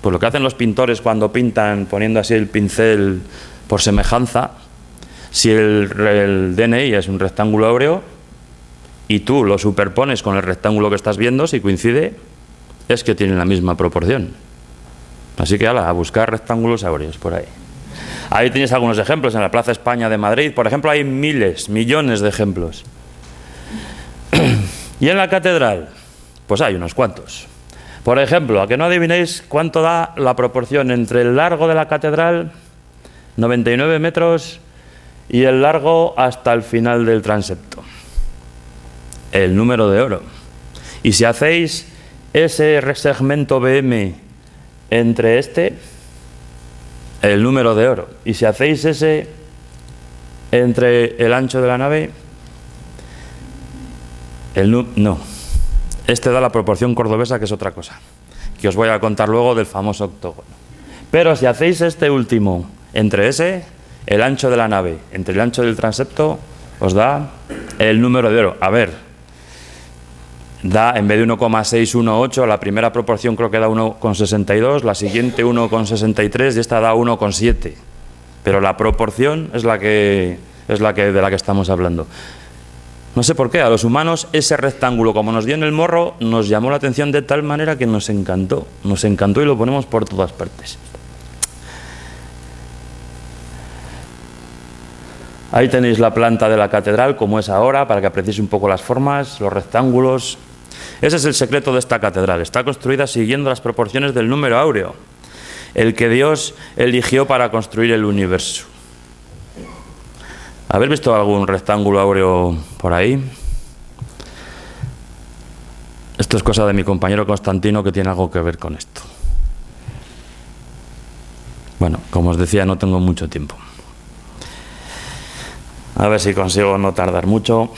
Pues lo que hacen los pintores cuando pintan poniendo así el pincel por semejanza, si el DNI es un rectángulo áureo y tú lo superpones con el rectángulo que estás viendo, si coincide, es que tienen la misma proporción. Así que a buscar rectángulos áureos por ahí. Ahí tienes algunos ejemplos en la Plaza España de Madrid. Por ejemplo, hay miles, millones de ejemplos. Y en la catedral, pues hay unos cuantos. Por ejemplo, a que no adivinéis cuánto da la proporción entre el largo de la catedral, 99 metros, y el largo hasta el final del transepto. El número de oro. Y si hacéis ese segmento BM entre el número de oro, y si hacéis ese entre el ancho de la nave, no, este da la proporción cordobesa, que es otra cosa, que os voy a contar luego del famoso octógono. Pero si hacéis este último entre el ancho de la nave, entre el ancho del transepto, os da el número de oro. A ver, da, en vez de 1,618, la primera proporción creo que da 1,62, la siguiente 1,63 y esta da 1,7. Pero la proporción es de la que estamos hablando. No sé por qué, a los humanos ese rectángulo, como nos dio en el morro, nos llamó la atención de tal manera que nos encantó y lo ponemos por todas partes. Ahí tenéis la planta de la catedral, como es ahora, para que apreciéis un poco las formas, los rectángulos. Ese es el secreto de esta catedral. Está construida siguiendo las proporciones del número áureo, el que Dios eligió para construir el universo. ¿Habéis visto algún rectángulo áureo por ahí? Esto es cosa de mi compañero Constantino, que tiene algo que ver con esto. Bueno, como os decía, no tengo mucho tiempo. A ver si consigo no tardar mucho.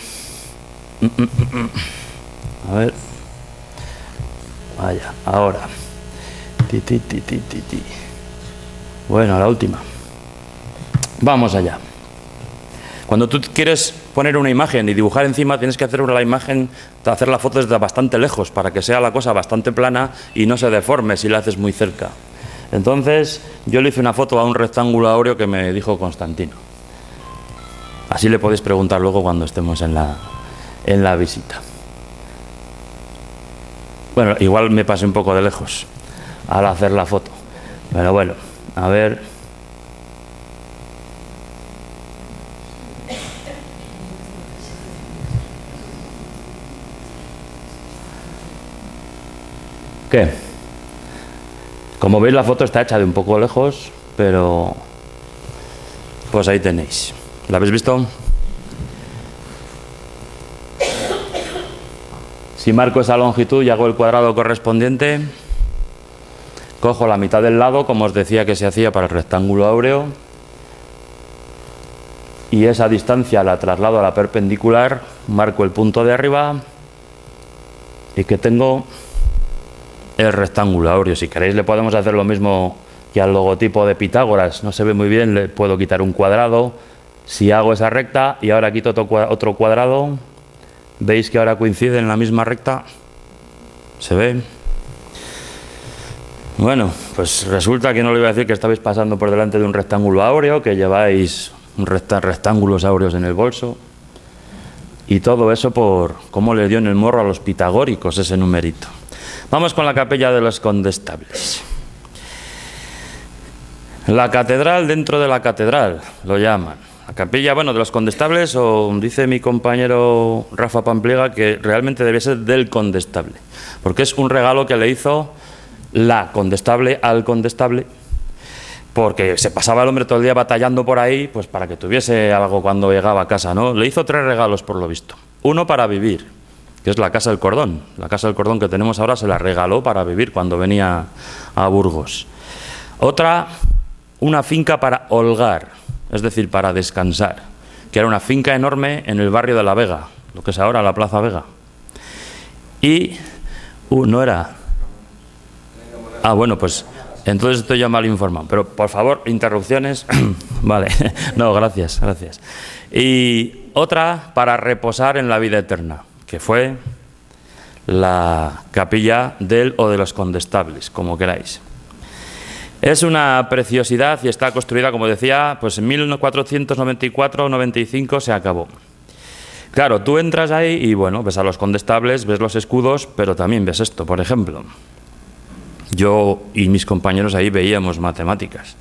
A ver. Vaya, ahora. Bueno, la última. Vamos allá. Cuando tú quieres poner una imagen y dibujar encima, tienes que hacer la foto desde bastante lejos para que sea la cosa bastante plana y no se deforme si la haces muy cerca. Entonces, yo le hice una foto a un rectángulo áureo que me dijo Constantino. Así le podéis preguntar luego cuando estemos en la visita. Bueno, igual me pasé un poco de lejos al hacer la foto. Pero bueno, a ver. ¿Qué? Como veis, la foto está hecha de un poco lejos, pero pues ahí tenéis. ¿La habéis visto? Si marco esa longitud y hago el cuadrado correspondiente, cojo la mitad del lado, como os decía que se hacía para el rectángulo áureo, y esa distancia la traslado a la perpendicular, marco el punto de arriba y que tengo el rectángulo áureo. Si queréis le podemos hacer lo mismo que al logotipo de Pitágoras. No se ve muy bien, le puedo quitar un cuadrado. Si hago esa recta y ahora quito otro cuadrado, ¿veis que ahora coincide en la misma recta? ¿Se ve? Bueno, pues resulta que no le iba a decir que estabais pasando por delante de un rectángulo áureo, que lleváis rectángulos áureos en el bolso. Y todo eso por cómo le dio en el morro a los pitagóricos ese numerito. Vamos con la capilla de los condestables. La catedral dentro de la catedral, lo llaman. La capilla, bueno, de los condestables, o dice mi compañero Rafa Pampliega que realmente debe ser del condestable, porque es un regalo que le hizo la condestable al condestable, porque se pasaba el hombre todo el día batallando por ahí, pues para que tuviese algo cuando llegaba a casa, ¿no? Le hizo 3 regalos por lo visto. Uno para vivir, que es la Casa del Cordón. La Casa del Cordón que tenemos ahora se la regaló para vivir cuando venía a Burgos. Otra, una finca para holgar, es decir, para descansar, que era una finca enorme en el barrio de La Vega, lo que es ahora la Plaza Vega. Y no era... Ah, bueno, pues entonces estoy ya mal informado. Pero, por favor, interrupciones. Vale, no, gracias. Y otra para reposar en la vida eterna, que fue la capilla del o de los condestables, como queráis. Es una preciosidad y está construida, como decía, pues en 1494-95 se acabó. Claro, tú entras ahí y, bueno, ves a los condestables, ves los escudos, pero también ves esto, por ejemplo. Yo y mis compañeros ahí veíamos matemáticas.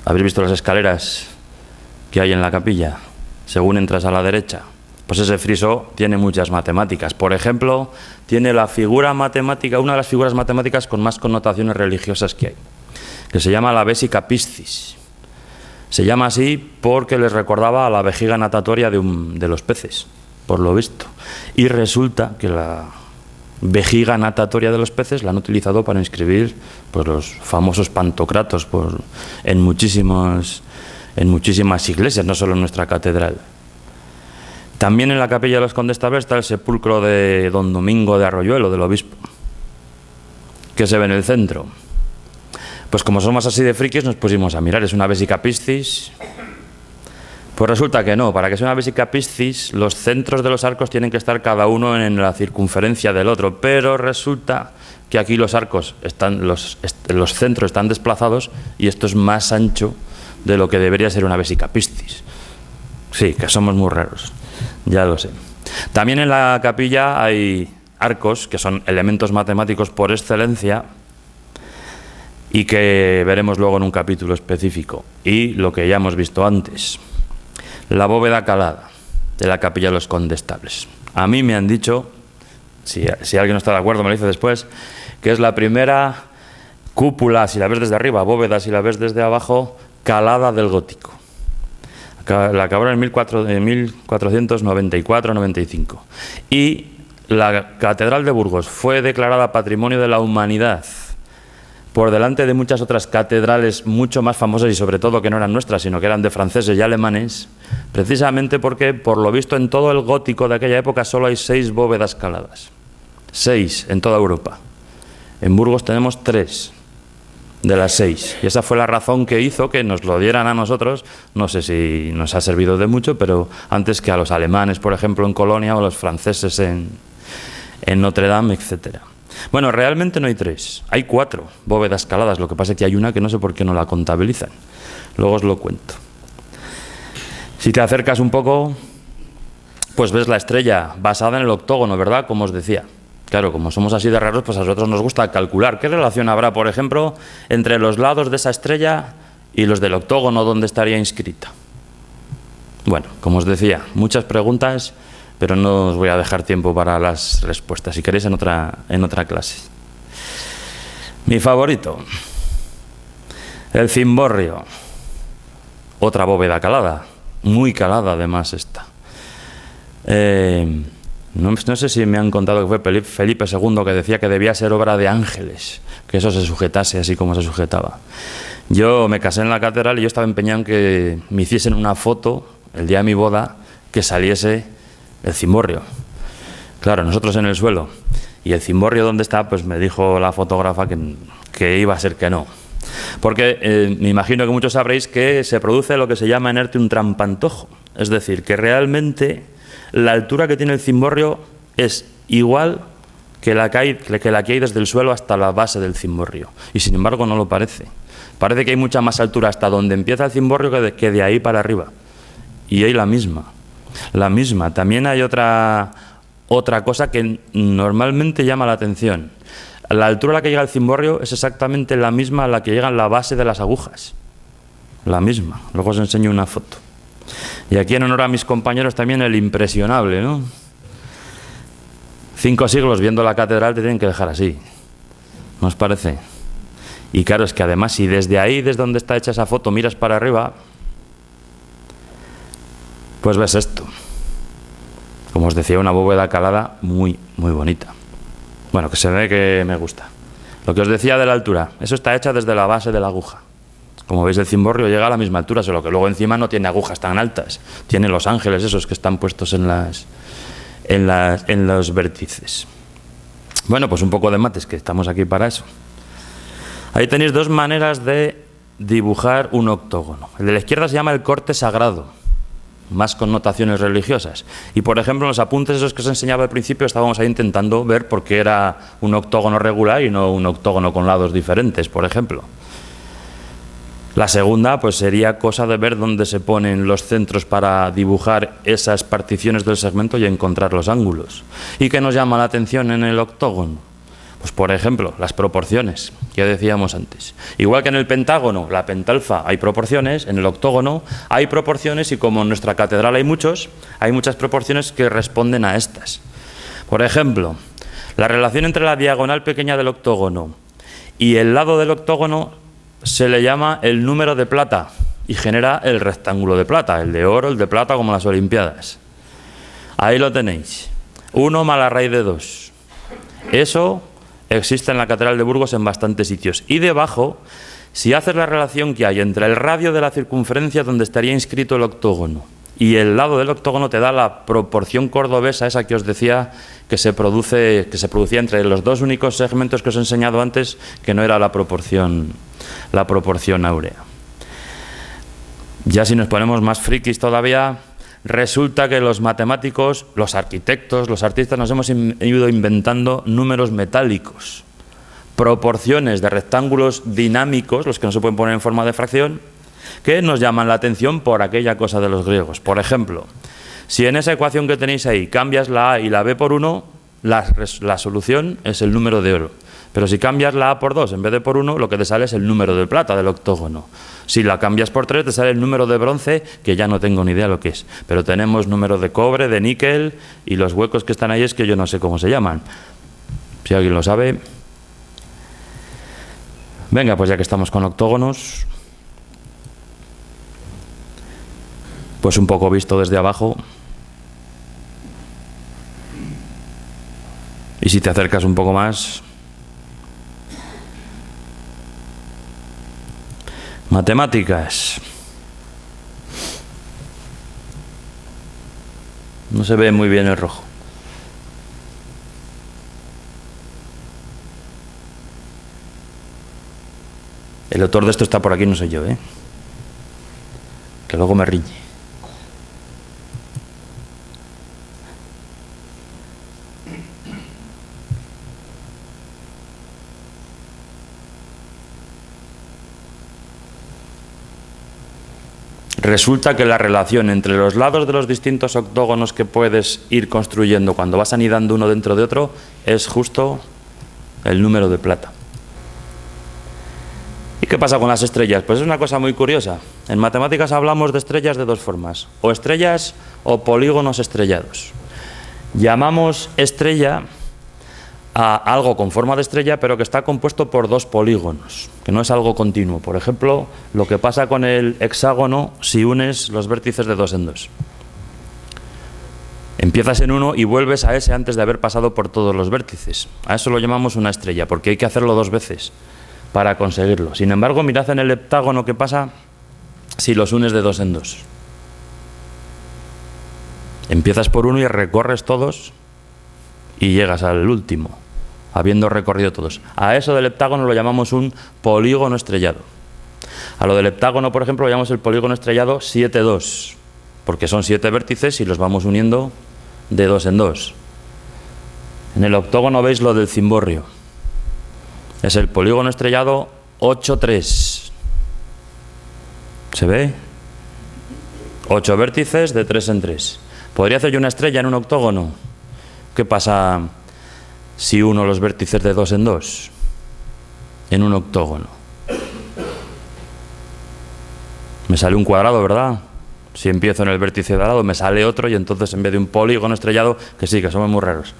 ¿Habéis visto las escaleras que hay en la capilla? Según entras a la derecha, pues ese friso tiene muchas matemáticas. Por ejemplo, tiene la figura matemática, una de las figuras matemáticas con más connotaciones religiosas que hay, que se llama la Vesica Piscis. Se llama así porque les recordaba a la vejiga natatoria de los peces, por lo visto. Y resulta que la vejiga natatoria de los peces la han utilizado para inscribir pues, los famosos pantocratos en muchísimas iglesias, no solo en nuestra catedral. También en la capilla de los condestables está el sepulcro de don Domingo de Arroyuelo, del obispo, que se ve en el centro. Pues como somos así de frikis nos pusimos a mirar, ¿es una Vesica Piscis? Pues resulta que no. Para que sea una Vesica Piscis, los centros de los arcos tienen que estar cada uno en la circunferencia del otro, pero resulta que aquí los arcos los centros están desplazados y esto es más ancho de lo que debería ser una Vesica Piscis. Sí, que somos muy raros, ya lo sé. También en la capilla hay arcos, que son elementos matemáticos por excelencia, y que veremos luego en un capítulo específico. Y lo que ya hemos visto antes, la bóveda calada de la capilla de los condestables. A mí me han dicho, si alguien no está de acuerdo me lo dice después, que es la primera cúpula, si la ves desde arriba, bóveda, si la ves desde abajo, calada del gótico. La acabaron en 1494-95. Y la Catedral de Burgos fue declarada Patrimonio de la Humanidad por delante de muchas otras catedrales mucho más famosas y sobre todo que no eran nuestras, sino que eran de franceses y alemanes, precisamente porque, por lo visto, en todo el gótico de aquella época solo hay 6 bóvedas caladas. 6 en toda Europa. En Burgos tenemos 3 de las 6. Y esa fue la razón que hizo que nos lo dieran a nosotros. No sé si nos ha servido de mucho, pero antes que a los alemanes, por ejemplo, en Colonia, o a los franceses en Notre Dame, etcétera. Bueno, realmente no hay 3, hay 4 bóvedas caladas, lo que pasa es que hay una que no sé por qué no la contabilizan. Luego os lo cuento. Si te acercas un poco, pues ves la estrella basada en el octógono, ¿verdad? Como os decía. Claro, como somos así de raros, pues a nosotros nos gusta calcular qué relación habrá, por ejemplo, entre los lados de esa estrella y los del octógono donde estaría inscrita. Bueno, como os decía, muchas preguntas, pero no os voy a dejar tiempo para las respuestas. Si queréis, en otra clase. Mi favorito, el cimborrio. Otra bóveda calada, muy calada además esta. No sé si me han contado que fue Felipe II que decía que debía ser obra de ángeles, que eso se sujetase así como se sujetaba. Yo me casé en la catedral y yo estaba empeñado en que me hiciesen una foto el día de mi boda que saliese el cimborrio. Claro, nosotros en el suelo. Y el cimborrio donde está, pues me dijo la fotógrafa que iba a ser que no. Porque me imagino que muchos sabréis que se produce lo que se llama en ERTE un trampantojo. Es decir, que realmente la altura que tiene el cimborrio es igual que la que hay desde el suelo hasta la base del cimborrio. Y sin embargo no lo parece. Parece que hay mucha más altura hasta donde empieza el cimborrio que de ahí para arriba. Y hay la misma. La misma. También hay otra cosa que normalmente llama la atención. La altura a la que llega el cimborrio es exactamente la misma a la que llega la base de las agujas. La misma. Luego os enseño una foto. Y aquí en honor a mis compañeros también el impresionable, ¿no? 5 siglos viendo la catedral te tienen que dejar así. ¿No os parece? Y claro, es que además si desde ahí, desde donde está hecha esa foto, miras para arriba, pues ves esto. Como os decía, una bóveda calada muy, muy bonita. Bueno, que se ve que me gusta. Lo que os decía de la altura, eso está hecha desde la base de la aguja. Como veis, el cimborrio llega a la misma altura, solo que luego encima no tiene agujas tan altas. Tiene los ángeles esos que están puestos en los vértices. Bueno, pues un poco de mates, que estamos aquí para eso. Ahí tenéis 2 maneras de dibujar un octógono. El de la izquierda se llama el corte sagrado, más connotaciones religiosas. Y por ejemplo, en los apuntes esos que os enseñaba al principio estábamos ahí intentando ver por qué era un octógono regular y no un octógono con lados diferentes, por ejemplo. La segunda, pues sería cosa de ver dónde se ponen los centros para dibujar esas particiones del segmento y encontrar los ángulos. ¿Y qué nos llama la atención en el octógono? Pues por ejemplo, las proporciones, que decíamos antes. Igual que en el pentágono, la pentalfa, hay proporciones, en el octógono hay proporciones y como en nuestra catedral hay muchas proporciones que responden a estas. Por ejemplo, la relación entre la diagonal pequeña del octógono y el lado del octógono se le llama el número de plata y genera el rectángulo de plata, el de oro, el de plata, como las Olimpiadas. Ahí lo tenéis. 1 más la raíz de 2. Eso existe en la Catedral de Burgos en bastantes sitios. Y debajo, si haces la relación que hay entre el radio de la circunferencia donde estaría inscrito el octógono y el lado del octógono, te da la proporción cordobesa, esa que os decía que se producía entre los 2 únicos segmentos que os he enseñado antes, que no era la proporción áurea. Ya si nos ponemos más frikis todavía, resulta que los matemáticos, los arquitectos, los artistas nos hemos ido inventando números metálicos, proporciones de rectángulos dinámicos, los que no se pueden poner en forma de fracción, que nos llaman la atención por aquella cosa de los griegos. Por ejemplo, si en esa ecuación que tenéis ahí cambias la A y la B por 1, la solución es el número de oro. Pero si cambias la A por 2 en vez de por 1, lo que te sale es el número de plata del octógono. Si la cambias por 3, te sale el número de bronce, que ya no tengo ni idea lo que es. Pero tenemos números de cobre, de níquel, y los huecos que están ahí es que yo no sé cómo se llaman. Si alguien lo sabe. Venga, pues ya que estamos con octógonos, pues un poco visto desde abajo. Y si te acercas un poco más, matemáticas. No se ve muy bien el rojo. El autor de esto está por aquí, no soy yo, ¿eh? Que luego me riñe. resulta que la relación entre los lados de los distintos octógonos que puedes ir construyendo cuando vas anidando uno dentro de otro es justo el número de plata. ¿Y qué pasa con las estrellas? Pues es una cosa muy curiosa. En matemáticas hablamos de estrellas de dos formas, o estrellas o polígonos estrellados. Llamamos estrella a algo con forma de estrella, pero que está compuesto por dos polígonos, que no es algo continuo. Por ejemplo, lo que pasa con el hexágono si unes los vértices de dos en dos. Empiezas en uno y vuelves a ese antes de haber pasado por todos los vértices. A eso lo llamamos una estrella, porque hay que hacerlo dos veces para conseguirlo. Sin embargo, mirad en el heptágono qué pasa si los unes de dos en dos. Empiezas por uno y recorres todos y llegas al último, habiendo recorrido todos. A eso del heptágono lo llamamos un polígono estrellado. A lo del heptágono, por ejemplo, lo llamamos el polígono estrellado 7-2, porque son 7 vértices y los vamos uniendo de dos en dos. En el octógono veis lo del cimborrio. Es el polígono estrellado 8-3. ¿Se ve? 8 vértices de 3 en 3. ¿Podría hacer yo una estrella en un octógono? ¿Qué pasa si uno los vértices de 2 en 2 en un octógono? Me sale un cuadrado, ¿verdad? Si empiezo en el vértice de al lado me sale otro y entonces en vez de un polígono estrellado, que sí, que somos muy raros,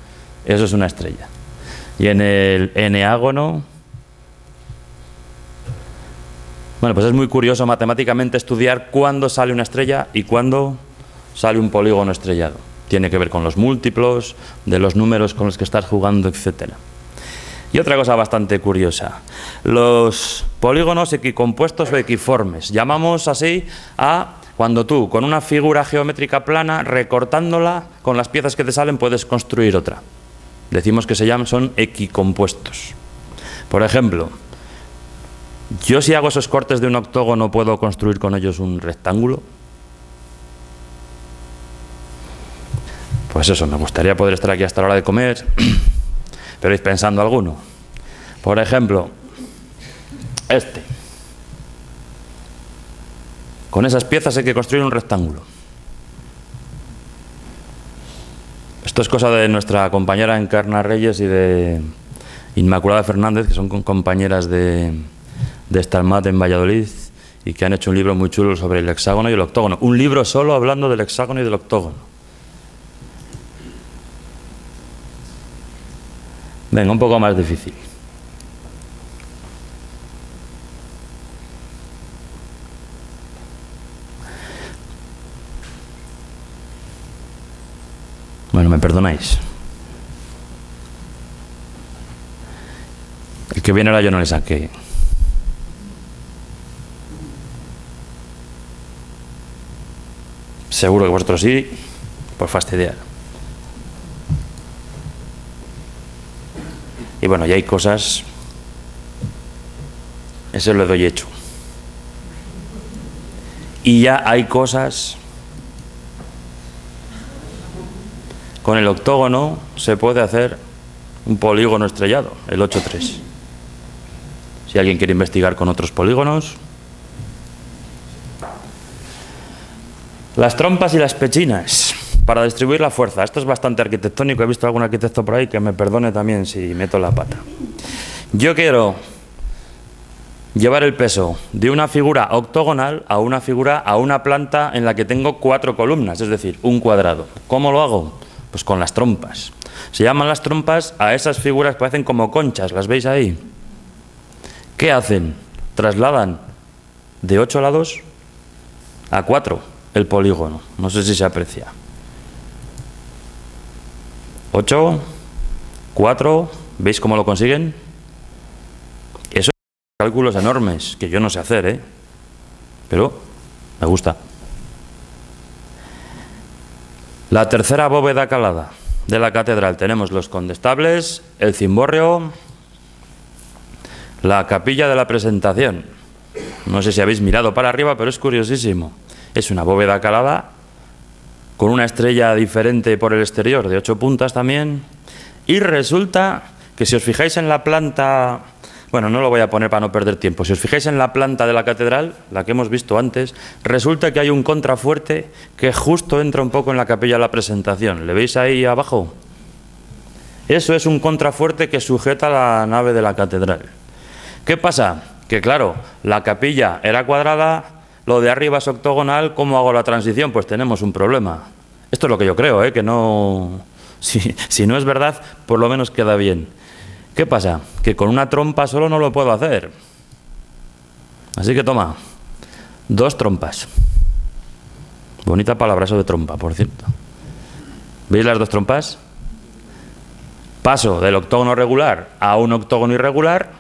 eso es una estrella. Y en el eneágono, bueno, pues es muy curioso matemáticamente estudiar cuándo sale una estrella y cuándo sale un polígono estrellado. Tiene que ver con los múltiplos, de los números con los que estás jugando, etc. Y otra cosa bastante curiosa, los polígonos equicompuestos o equiformes. Llamamos así a cuando tú, con una figura geométrica plana, recortándola con las piezas que te salen, puedes construir otra. Decimos que son equicompuestos. Por ejemplo, yo si hago esos cortes de un octógono, ¿puedo construir con ellos un rectángulo? Pues eso, me gustaría poder estar aquí hasta la hora de comer, pero ir pensando alguno. Por ejemplo, este. Con esas piezas hay que construir un rectángulo. Esto es cosa de nuestra compañera Encarna Reyes y de Inmaculada Fernández, que son compañeras de Stalmat en Valladolid y que han hecho un libro muy chulo sobre el hexágono y el octógono. Un libro solo hablando del hexágono y del octógono. Venga, un poco más difícil. Bueno, me perdonáis. El que viene ahora yo no le saqué. Seguro que vosotros sí, por fastidiar. Y bueno, ya hay cosas, eso lo doy hecho. Y ya hay cosas, con el octógono se puede hacer un polígono estrellado, el 8-3. Si alguien quiere investigar con otros polígonos. Las trompas y las pechinas. Para distribuir la fuerza. Esto es bastante arquitectónico. He visto algún arquitecto por ahí que me perdone también si meto la pata. Yo quiero llevar el peso de una figura octogonal a una planta en la que tengo 4 columnas, es decir, un cuadrado. ¿Cómo lo hago? Pues con las trompas. Se llaman las trompas a esas figuras que parecen como conchas. ¿Las veis ahí? ¿Qué hacen? Trasladan de 8 lados a 4 el polígono. No sé si se aprecia. 8, 4, ¿veis cómo lo consiguen? Eso son cálculos enormes, que yo no sé hacer, pero me gusta. La tercera bóveda calada de la catedral. Tenemos los condestables, el cimborrio, la capilla de la presentación. No sé si habéis mirado para arriba, pero es curiosísimo. Es una bóveda calada con una estrella diferente por el exterior, de 8 puntas también, y resulta que si os fijáis en la planta Bueno, no lo voy a poner para no perder tiempo. Si os fijáis en la planta de la catedral, la que hemos visto antes, resulta que hay un contrafuerte que justo entra un poco en la capilla de la Presentación. ¿Le veis ahí abajo? Eso es un contrafuerte que sujeta la nave de la catedral. ¿Qué pasa? Que claro, la capilla era cuadrada, lo de arriba es octogonal. ¿Cómo hago la transición? Pues tenemos un problema. Esto es lo que yo creo, que no... Si no es verdad, por lo menos queda bien. ¿Qué pasa? Que con una trompa solo no lo puedo hacer. Así que toma, 2 trompas. Bonita palabra eso de trompa, por cierto. ¿Veis las 2 trompas? Paso del octógono regular a un octógono irregular,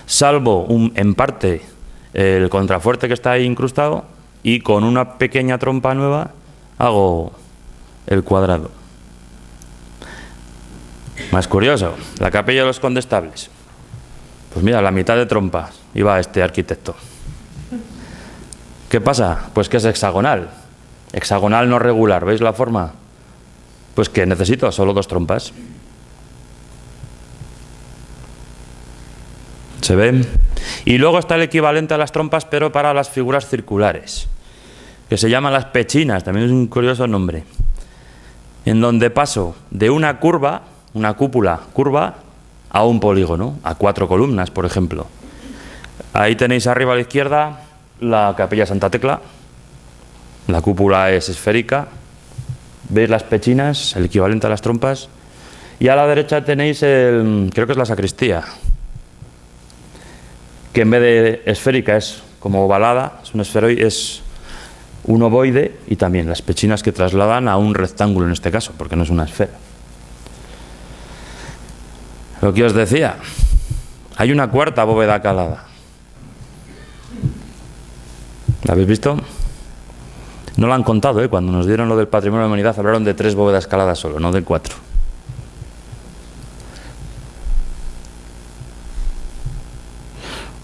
salvo en parte el contrafuerte que está ahí incrustado, y con una pequeña trompa nueva hago el cuadrado. Más curioso, la capilla de los condestables. Pues mira, la mitad de trompas iba este arquitecto. ¿Qué pasa? Pues que es hexagonal. Hexagonal no regular, ¿veis la forma? Pues que necesito solo 2 trompas. ¿Se ven? Y luego está el equivalente a las trompas, pero para las figuras circulares, que se llaman las pechinas, también es un curioso nombre, en donde paso de una curva, una cúpula curva, a un polígono, a 4 columnas, por ejemplo. Ahí tenéis arriba a la izquierda la capilla Santa Tecla, la cúpula es esférica, veis las pechinas, el equivalente a las trompas, y a la derecha tenéis creo que es la sacristía, que en vez de esférica es como ovalada, es un esferoide, es un ovoide, y también las pechinas que trasladan a un rectángulo en este caso, porque no es una esfera. Lo que os decía, hay una 4ª bóveda calada. ¿La habéis visto? No la han contado, cuando nos dieron lo del patrimonio de la humanidad hablaron de 3 bóvedas caladas solo, no de 4.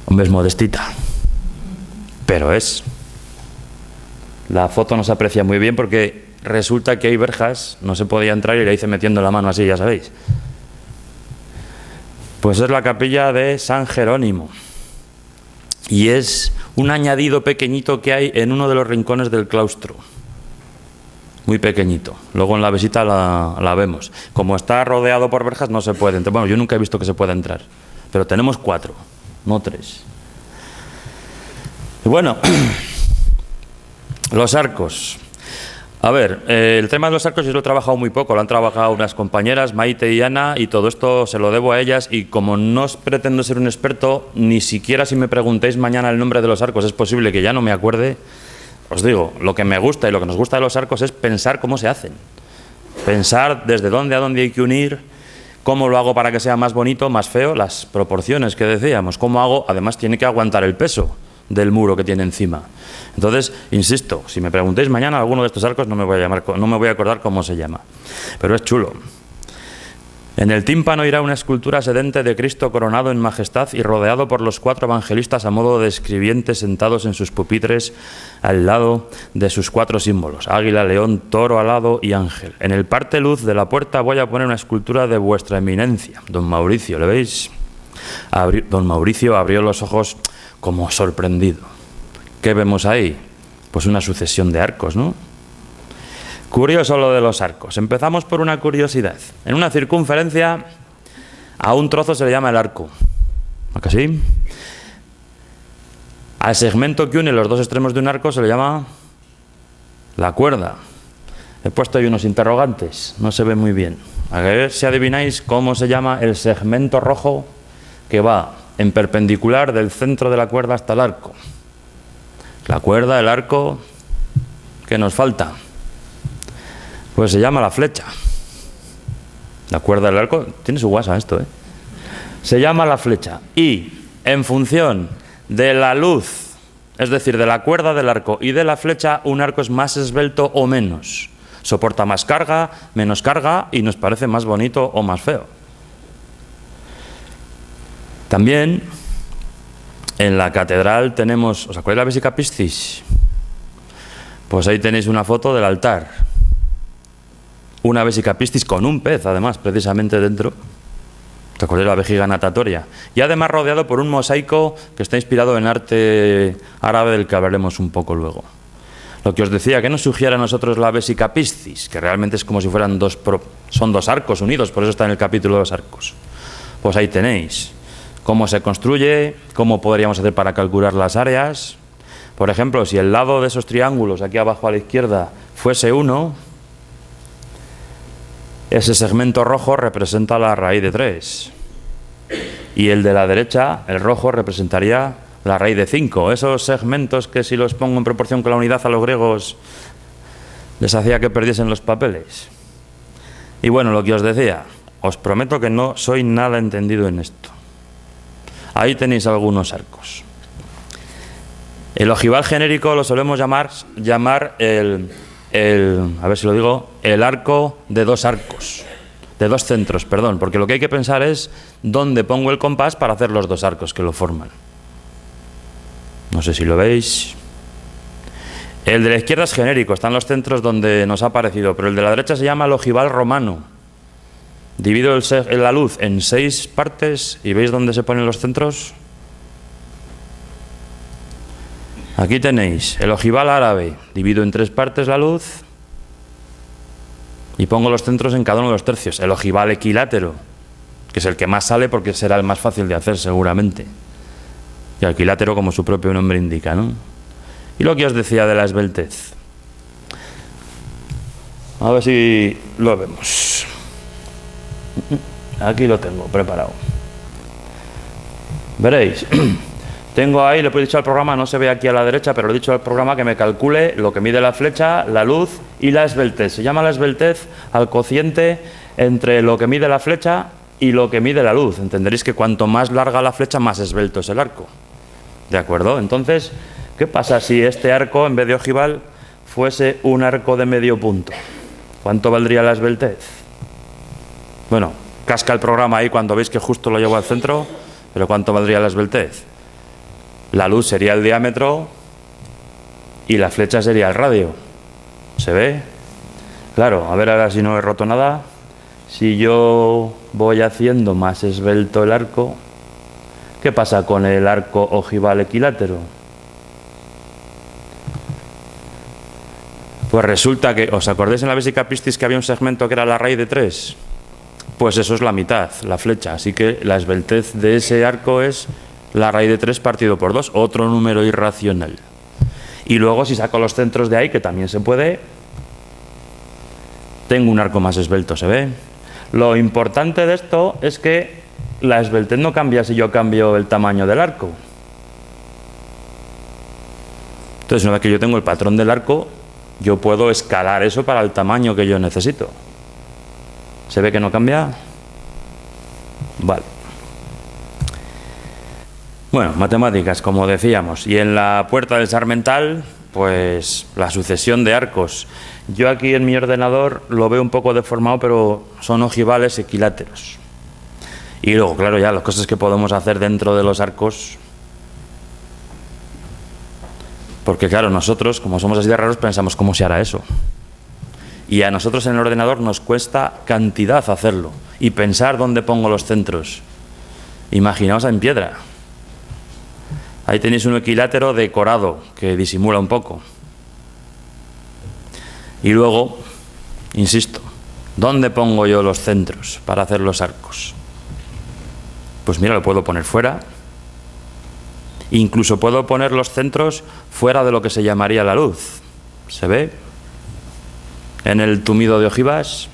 Hombre, es modestita, pero es. La foto no se aprecia muy bien porque resulta que hay verjas, no se podía entrar y le hice metiendo la mano así, ya sabéis. Pues es la capilla de San Jerónimo y es un añadido pequeñito que hay en uno de los rincones del claustro, muy pequeñito. Luego en la visita la vemos. Como está rodeado por verjas no se puede entrar. Bueno, yo nunca he visto que se pueda entrar, pero tenemos 4, no 3. Y bueno, los arcos. A ver, el tema de los arcos yo lo he trabajado muy poco, lo han trabajado unas compañeras, Maite y Ana, y todo esto se lo debo a ellas, y como no pretendo ser un experto, ni siquiera si me preguntéis mañana el nombre de los arcos, es posible que ya no me acuerde. Os digo, lo que me gusta y lo que nos gusta de los arcos es pensar cómo se hacen. Pensar desde dónde a dónde hay que unir, cómo lo hago para que sea más bonito, más feo, las proporciones que decíamos, cómo hago, además tiene que aguantar el peso del muro que tiene encima. Entonces, insisto, si me preguntéis mañana alguno de estos arcos no me voy a acordar cómo se llama, pero es chulo. En el tímpano irá una escultura sedente de Cristo coronado en majestad y rodeado por los 4 evangelistas a modo de escribientes sentados en sus pupitres al lado de sus 4 símbolos, águila, león, toro alado y ángel. En el parte luz de la puerta voy a poner una escultura de vuestra eminencia, don Mauricio, ¿le veis? Don Mauricio abrió los ojos como sorprendido. ¿Qué vemos ahí? Pues una sucesión de arcos, ¿no? Curioso lo de los arcos. Empezamos por una curiosidad. En una circunferencia a un trozo se le llama el arco. ¿A que sí? Al segmento que une los 2 extremos de un arco se le llama la cuerda. He puesto ahí unos interrogantes, no se ve muy bien. A ver si adivináis cómo se llama el segmento rojo que va en perpendicular del centro de la cuerda hasta el arco. La cuerda, el arco, ¿qué nos falta? Pues se llama la flecha. La cuerda del arco, tiene su guasa esto, Se llama la flecha. Y en función de la luz, es decir, de la cuerda del arco y de la flecha, un arco es más esbelto o menos. Soporta más carga, menos carga y nos parece más bonito o más feo. También en la catedral tenemos, ¿os acordáis de la Vesica Piscis? Pues ahí tenéis una foto del altar. Una Vesica Piscis con un pez, además, precisamente dentro. ¿Os ¿Te acuerdas de la vejiga natatoria? Y además rodeado por un mosaico que está inspirado en arte árabe del que hablaremos un poco luego. Lo que os decía, que nos sugiere a nosotros la Vesica Piscis, que realmente es como si fueran son dos arcos unidos, por eso está en el capítulo de los arcos. Pues ahí tenéis cómo se construye, cómo podríamos hacer para calcular las áreas. Por ejemplo, si el lado de esos triángulos, aquí abajo a la izquierda, fuese 1, ese segmento rojo representa la raíz de 3. Y el de la derecha, el rojo, representaría la raíz de 5. Esos segmentos que si los pongo en proporción con la unidad a los griegos les hacía que perdiesen los papeles. Y bueno, lo que os decía, os prometo que no soy nada entendido en esto. Ahí tenéis algunos arcos. El ojival genérico lo solemos llamar a ver si lo digo, el arco de dos arcos, de dos centros, perdón, porque lo que hay que pensar es dónde pongo el compás para hacer los dos arcos que lo forman. No sé si lo veis. El de la izquierda es genérico, están los centros donde nos ha aparecido, pero el de la derecha se llama el ojival romano. Divido la luz en 6 partes y ¿veis dónde se ponen los centros? Aquí tenéis el ojival árabe, divido en 3 partes la luz y pongo los centros en cada uno de los tercios. El ojival equilátero, que es el que más sale porque será el más fácil de hacer seguramente. Y equilátero como su propio nombre indica, ¿no? Y lo que os decía de la esbeltez. A ver si lo vemos. Aquí lo tengo preparado. Veréis. Tengo ahí, le he dicho al programa, no se ve aquí a la derecha, pero le he dicho al programa que me calcule lo que mide la flecha, la luz y la esbeltez. Se llama la esbeltez al cociente entre lo que mide la flecha y lo que mide la luz. Entenderéis que cuanto más larga la flecha, más esbelto es el arco. ¿De acuerdo? Entonces, ¿qué pasa si este arco, en vez de ojival, fuese un arco de medio punto? ¿Cuánto valdría la esbeltez? Bueno, casca el programa ahí cuando veis que justo lo llevo al centro, pero ¿cuánto valdría la esbeltez? La luz sería el diámetro y la flecha sería el radio. ¿Se ve? Claro, a ver ahora si no he roto nada. Si yo voy haciendo más esbelto el arco, ¿qué pasa con el arco ojival equilátero? Pues resulta que, ¿os acordáis en la Vesica Piscis que había un segmento que era la raíz de 3? Pues eso es la mitad, la flecha. Así que la esbeltez de ese arco es la raíz de 3 partido por 2, otro número irracional. Y luego si saco los centros de ahí, que también se puede, tengo un arco más esbelto, ¿se ve? Lo importante de esto es que la esbeltez no cambia si yo cambio el tamaño del arco. Entonces, una vez que yo tengo el patrón del arco, yo puedo escalar eso para el tamaño que yo necesito. ¿Se ve que no cambia? Vale. Bueno, matemáticas, como decíamos. Y en la puerta del Sarmental, pues la sucesión de arcos. Yo aquí en mi ordenador lo veo un poco deformado, pero son ojivales equiláteros. Y luego, claro, ya las cosas que podemos hacer dentro de los arcos. Porque claro, nosotros, como somos así de raros, pensamos cómo se hará eso. Y a nosotros en el ordenador nos cuesta cantidad hacerlo. Y pensar dónde pongo los centros. Imaginaos en piedra. Ahí tenéis un equilátero decorado que disimula un poco. Y luego, insisto, ¿dónde pongo yo los centros para hacer los arcos? Pues mira, lo puedo poner fuera. Incluso puedo poner los centros fuera de lo que se llamaría la luz. ¿Se ve? En el tumido de ojivas.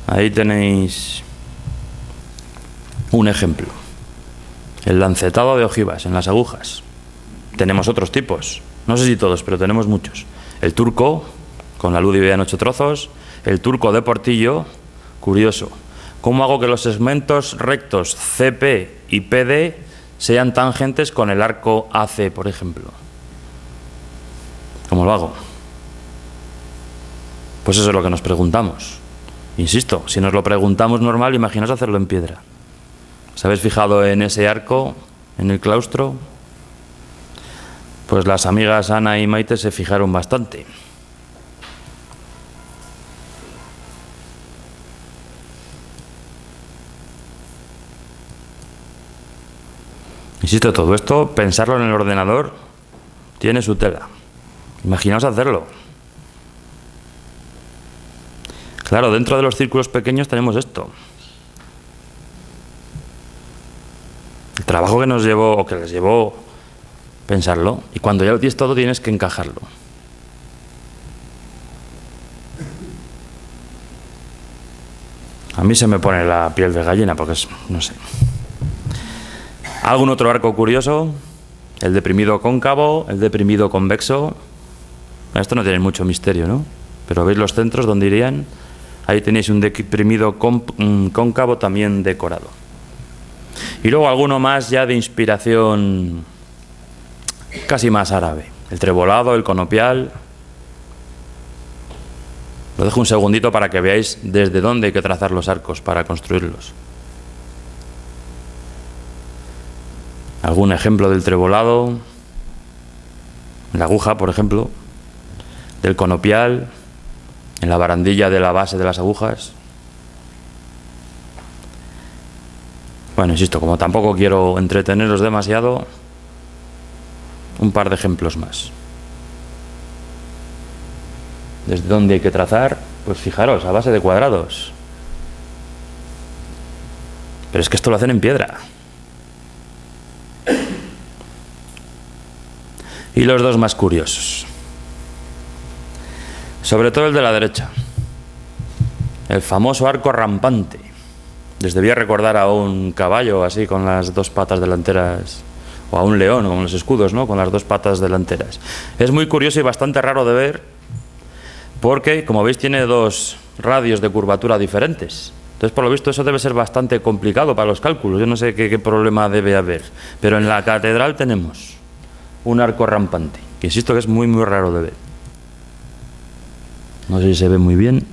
Ahí tenéis un ejemplo. El lancetado de ojivas en las agujas. Tenemos otros tipos, no sé si todos, pero tenemos muchos. El turco, con la luz dividida en 8 trozos. El turco de portillo, curioso. ¿Cómo hago que los segmentos rectos CP y PD sean tangentes con el arco AC, por ejemplo? ¿Cómo lo hago? Pues eso es lo que nos preguntamos. Insisto, si nos lo preguntamos normal, imaginaos hacerlo en piedra. ¿Os habéis fijado en ese arco, en el claustro? Pues las amigas Ana y Maite se fijaron bastante. Insisto, todo esto, pensarlo en el ordenador, tiene su tela. Imaginaos hacerlo. Claro, dentro de los círculos pequeños tenemos esto. El trabajo que nos llevó, o que les llevó pensarlo, y cuando ya lo tienes todo tienes que encajarlo. A mí se me pone la piel de gallina porque es, no sé. ¿Algún otro arco curioso? El deprimido cóncavo, el deprimido convexo. Esto no tiene mucho misterio, ¿no? Pero ¿veis los centros donde irían? Ahí tenéis un deprimido cóncavo también decorado. Y luego alguno más ya de inspiración casi más árabe. El trebolado, el conopial. Lo dejo un segundito para que veáis desde dónde hay que trazar los arcos para construirlos. Algún ejemplo del trebolado, la aguja, por ejemplo, del conopial, en la barandilla de la base de las agujas. Bueno, insisto, como tampoco quiero entreteneros demasiado, un par de ejemplos más. ¿Desde dónde hay que trazar? Pues fijaros, a base de cuadrados. Pero es que esto lo hacen en piedra. Y los dos más curiosos. Sobre todo el de la derecha. El famoso arco rampante. Les debía recordar a un caballo así con las dos patas delanteras, o a un león con los escudos, ¿no? Con las dos patas delanteras. Es muy curioso y bastante raro de ver porque, como veis, tiene dos radios de curvatura diferentes. Entonces, por lo visto, eso debe ser bastante complicado para los cálculos. Yo no sé qué problema debe haber. Pero en la catedral tenemos un arco rampante, que insisto que es muy, muy raro de ver. No sé si se ve muy bien.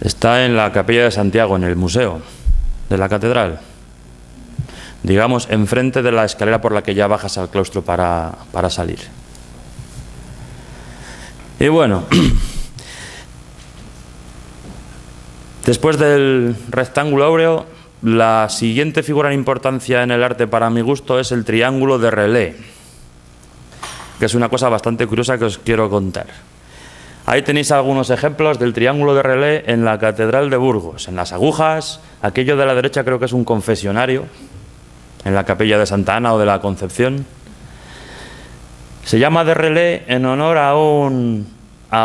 Está en la Capilla de Santiago, en el museo de la catedral. Digamos, enfrente de la escalera por la que ya bajas al claustro para salir. Y bueno, después del rectángulo áureo, la siguiente figura en importancia en el arte para mi gusto es el triángulo de Relé, que es una cosa bastante curiosa que os quiero contar. Ahí tenéis algunos ejemplos del triángulo de Relé en la Catedral de Burgos, en las agujas. Aquello de la derecha creo que es un confesionario, en la capilla de Santa Ana o de la Concepción. Se llama de Relé en honor a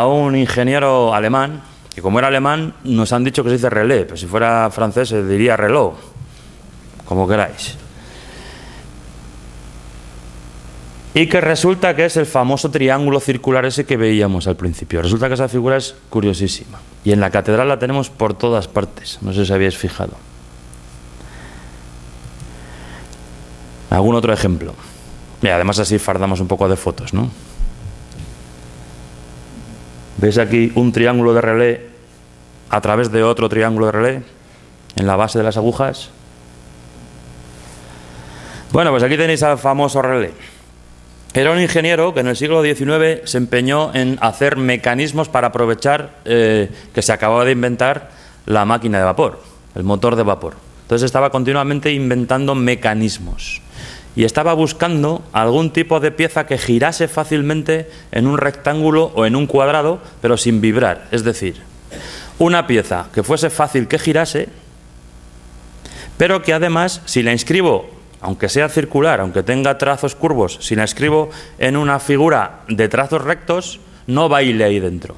un ingeniero alemán, que como era alemán nos han dicho que se dice relé, pero si fuera francés se diría reloj, como queráis. Y que resulta que es el famoso triángulo circular ese que veíamos al principio. Resulta que esa figura es curiosísima. Y en la catedral la tenemos por todas partes, no sé si habéis fijado. ¿Algún otro ejemplo? Y además así fardamos un poco de fotos, ¿no? ¿Veis aquí un triángulo de relé a través de otro triángulo de relé en la base de las agujas? Bueno, pues aquí tenéis al famoso relé. Era un ingeniero que en el siglo XIX se empeñó en hacer mecanismos para aprovechar que se acababa de inventar la máquina de vapor, el motor de vapor. Entonces estaba continuamente inventando mecanismos y estaba buscando algún tipo de pieza que girase fácilmente en un rectángulo o en un cuadrado, pero sin vibrar. Es decir, una pieza que fuese fácil que girase, pero que además, si la inscribo, aunque sea circular, aunque tenga trazos curvos, si la escribo en una figura de trazos rectos, no baile ahí dentro,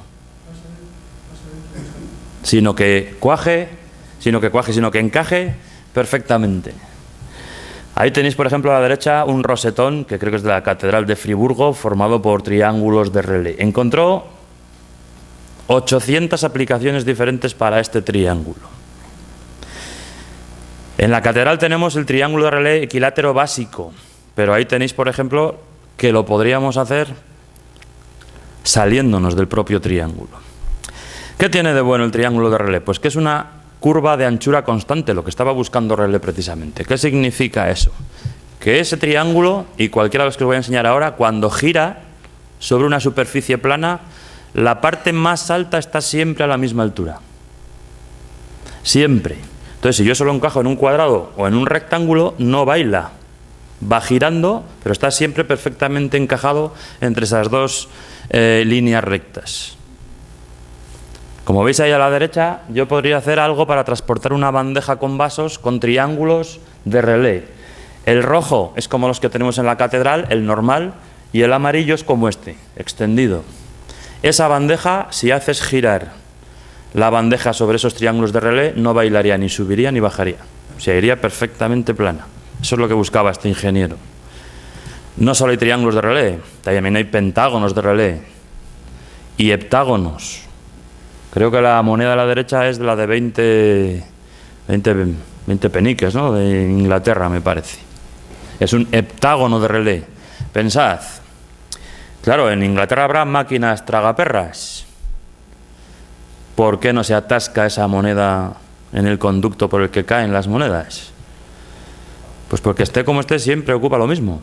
sino que encaje perfectamente. Ahí tenéis, por ejemplo, a la derecha un rosetón, que creo que es de la Catedral de Friburgo, formado por triángulos de relé. Encontró 800 aplicaciones diferentes para este triángulo. En la catedral tenemos el triángulo de relé equilátero básico, pero ahí tenéis, por ejemplo, que lo podríamos hacer saliéndonos del propio triángulo. ¿Qué tiene de bueno el triángulo de relé? Pues que es una curva de anchura constante, lo que estaba buscando Relé precisamente. ¿Qué significa eso? Que ese triángulo, y cualquiera de los que os voy a enseñar ahora, cuando gira sobre una superficie plana, la parte más alta está siempre a la misma altura. Siempre. Entonces, si yo solo encajo en un cuadrado o en un rectángulo, no baila. Va girando, pero está siempre perfectamente encajado entre esas dos líneas rectas. Como veis ahí a la derecha, yo podría hacer algo para transportar una bandeja con vasos con triángulos de relé. El rojo es como los que tenemos en la catedral, el normal, y el amarillo es como este, extendido. Esa bandeja, si haces girar la bandeja sobre esos triángulos de relé, no bailaría, ni subiría ni bajaría. O sea, iría perfectamente plana. Eso es lo que buscaba este ingeniero. No solo hay triángulos de relé, también hay pentágonos de relé y heptágonos. Creo que la moneda a la derecha es de la de 20 peniques, ¿no? De Inglaterra, me parece. Es un heptágono de relé. Pensad, claro, en Inglaterra habrá máquinas tragaperras. ¿Por qué no se atasca esa moneda en el conducto por el que caen las monedas? Pues porque esté como esté siempre ocupa lo mismo.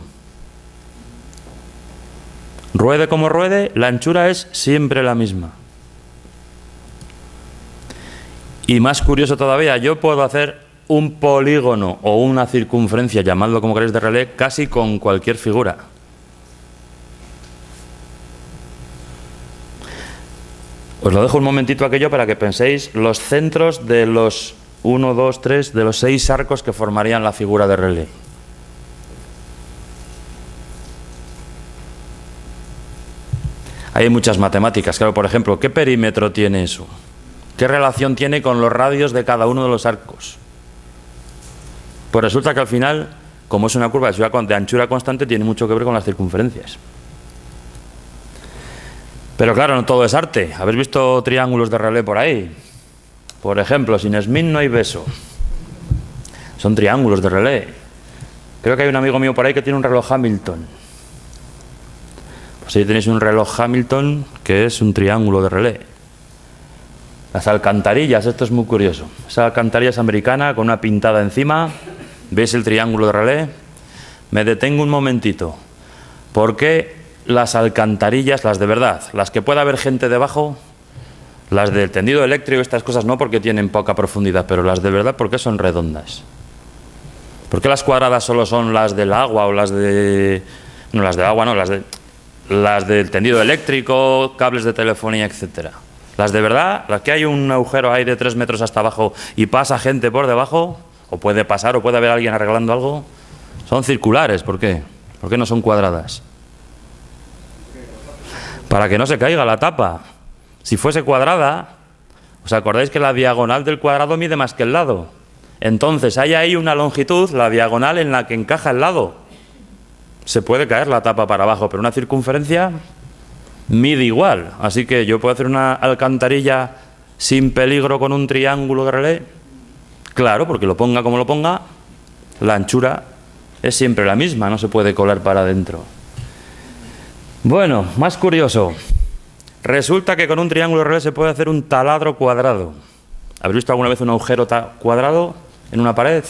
Ruede como ruede, la anchura es siempre la misma. Y más curioso todavía, yo puedo hacer un polígono o una circunferencia, llamadlo como queréis, de relé, casi con cualquier figura. Os lo dejo un momentito aquello para que penséis los centros de los 1, 2, 3, de los 6 arcos que formarían la figura de relé. Hay muchas matemáticas, claro, por ejemplo, ¿qué perímetro tiene eso? ¿Qué relación tiene con los radios de cada uno de los arcos? Pues resulta que al final, como es una curva de anchura constante, tiene mucho que ver con las circunferencias. Pero claro, no todo es arte. ¿Habéis visto triángulos de relé por ahí? Por ejemplo, sin Smith no hay beso. Son triángulos de relé. Creo que hay un amigo mío por ahí que tiene un reloj Hamilton. Pues ahí tenéis un reloj Hamilton que es un triángulo de relé. Las alcantarillas, esto es muy curioso. Esa alcantarilla es americana con una pintada encima. ¿Veis el triángulo de relé? Me detengo un momentito. ¿Por qué las alcantarillas, las de verdad, las que pueda haber gente debajo, las del tendido eléctrico, estas cosas no, porque tienen poca profundidad, pero las de verdad, ¿por qué son redondas? ¿Por qué las cuadradas solo son las del agua o las de... No, las del agua no, las del tendido eléctrico, cables de telefonía, etcétera? Las de verdad, las que hay un agujero ahí de 3 metros hasta abajo y pasa gente por debajo, o puede pasar, o puede haber alguien arreglando algo, son circulares. ¿Por qué? ¿Por qué no son cuadradas? Para que no se caiga la tapa. Si fuese cuadrada, ¿os acordáis que la diagonal del cuadrado mide más que el lado? Entonces hay ahí una longitud, la diagonal en la que encaja el lado. Se puede caer la tapa para abajo, pero una circunferencia mide igual. Así que yo puedo hacer una alcantarilla sin peligro con un triángulo de relé. Claro, porque lo ponga como lo ponga, la anchura es siempre la misma, no se puede colar para adentro. Bueno, más curioso. Resulta que con un triángulo de relé se puede hacer un taladro cuadrado. ¿Habéis visto alguna vez un agujero cuadrado en una pared?